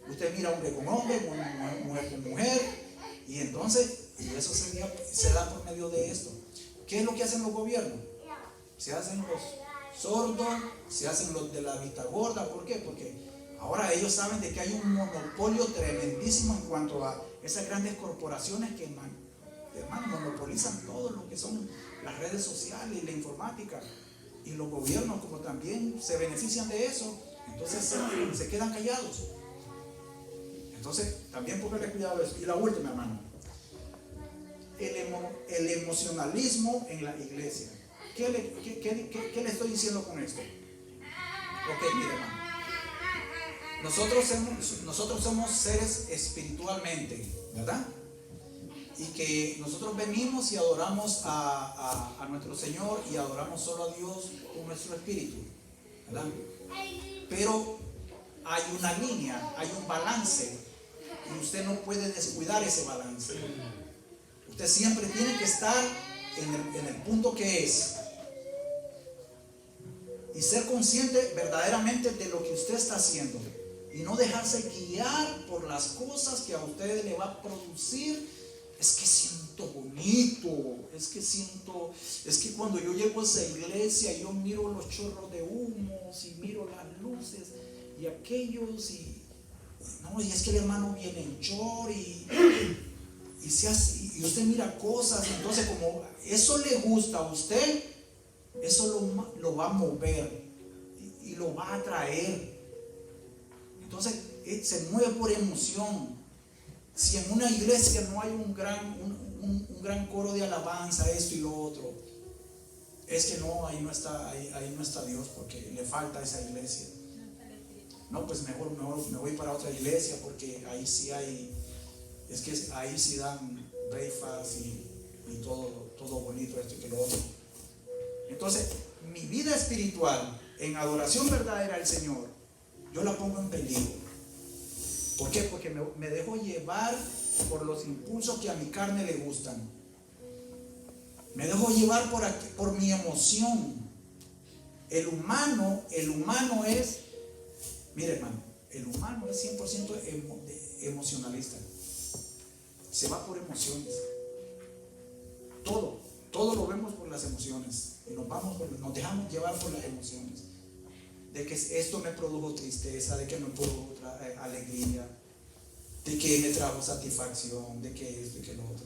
Usted mira hombre con hombre, mujer con mujer, y entonces, y eso se da por medio de esto. ¿Qué es lo que hacen los gobiernos? Se hacen los sordos, se hacen los de la vista gorda. ¿Por qué? Porque ahora ellos saben de que hay un monopolio tremendísimo en cuanto a esas grandes corporaciones que, hermano, monopolizan todo lo que son las redes sociales y la informática. Y los gobiernos, como también se benefician de eso, entonces se quedan callados. Entonces, también póngale cuidado a eso. Y la última, hermano, el emocionalismo en la iglesia. ¿Qué le estoy diciendo con esto? Ok, mire, hermano. Nosotros somos seres espiritualmente, ¿verdad? Y que nosotros venimos y adoramos a nuestro Señor y adoramos solo a Dios con nuestro espíritu, ¿verdad? Pero hay una línea, hay un balance, y usted no puede descuidar ese balance. Usted siempre tiene que estar en el punto que es y ser consciente verdaderamente de lo que usted está haciendo y no dejarse guiar por las cosas que a usted le va a producir. Es que siento bonito, es que cuando yo llego a esa iglesia yo miro los chorros de humos y miro las luces y aquellos y es que el hermano viene en chor y usted mira cosas, entonces como eso le gusta a usted, eso lo va a mover y lo va a atraer. Entonces se mueve por emoción. Si en una iglesia no hay un gran coro de alabanza, esto y lo otro, es que no, ahí no está Dios, porque le falta a esa iglesia. No, pues mejor me voy para otra iglesia, porque ahí sí hay, es que ahí sí dan breakfast y todo bonito, esto y que lo otro. Entonces, mi vida espiritual en adoración verdadera al Señor, yo la pongo en peligro. ¿Por qué? Porque me dejo llevar por los impulsos que a mi carne le gustan. Me dejo llevar por mi emoción. El humano es, mire hermano, el humano es 100% emocionalista. Se va por emociones. Todo lo vemos por las emociones. Y nos dejamos llevar por las emociones. De que esto me produjo tristeza, de que me produjo alegría, de que me trajo satisfacción, de que esto y que lo otro.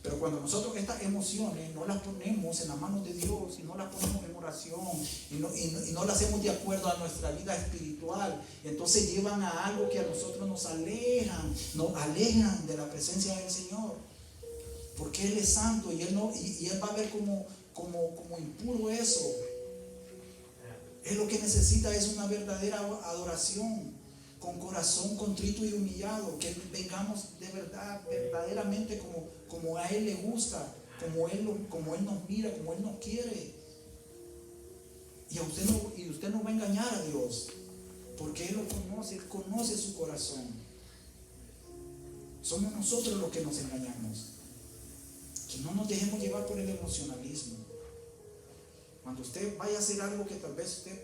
Pero cuando nosotros estas emociones no las ponemos en las manos de Dios y no las ponemos en oración y no las hacemos de acuerdo a nuestra vida espiritual, entonces llevan a algo que a nosotros nos alejan de la presencia del Señor. Porque Él es santo y Él va a ver como impuro eso. Él lo que necesita es una verdadera adoración, con corazón contrito y humillado, que vengamos de verdad, verdaderamente como a Él le gusta, como Él nos mira, como Él nos quiere. Y usted no va a engañar a Dios, porque Él lo conoce, Él conoce su corazón. Somos nosotros los que nos engañamos. Que no nos dejemos llevar por el emocionalismo. Cuando usted vaya a hacer algo que tal vez usted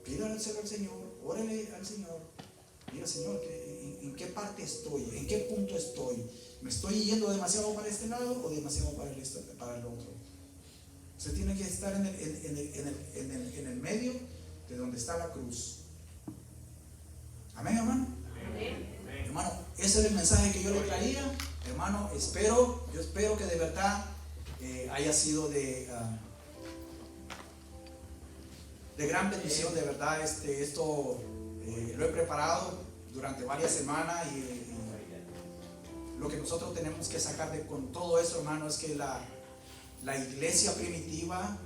pídale al Señor, órale al Señor, mira Señor, ¿en qué parte estoy? ¿En qué punto estoy? ¿Me estoy yendo demasiado para este lado o demasiado para el otro? Usted tiene que estar en el medio de donde está la cruz. Amén, hermano. Amén. Hermano, ese es el mensaje que yo le traía. Hermano, yo espero que de verdad haya sido de gran bendición. De verdad, esto lo he preparado durante varias semanas y lo que nosotros tenemos que sacar con todo eso, hermano, es que la iglesia primitiva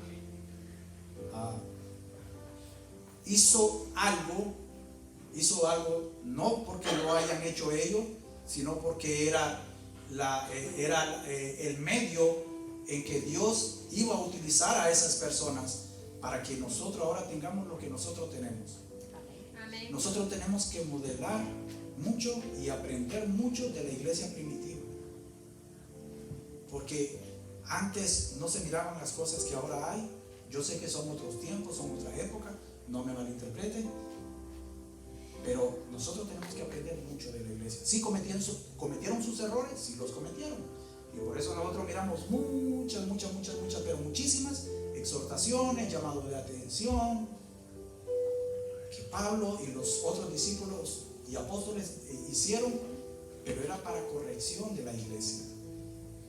hizo algo no porque lo hayan hecho ellos, sino porque era el medio en que Dios iba a utilizar a esas personas para que nosotros ahora tengamos lo que nosotros tenemos. Amén. Nosotros tenemos que modelar mucho y aprender mucho de la iglesia primitiva, porque antes no se miraban las cosas que ahora hay. Yo sé que son otros tiempos, son otra época, no me malinterpreten, pero nosotros tenemos que aprender mucho de la iglesia. Sí cometieron sus errores, sí los cometieron, y por eso nosotros miramos muchas, pero muchísimas exhortaciones, llamados de atención que Pablo y los otros discípulos y apóstoles hicieron, pero era para corrección de la iglesia,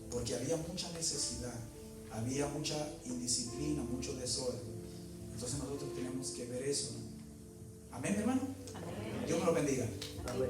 porque había mucha necesidad, había mucha indisciplina, mucho desorden. Entonces nosotros tenemos que ver eso, ¿no? Amén, hermano. Amén. Dios me lo bendiga. Amén.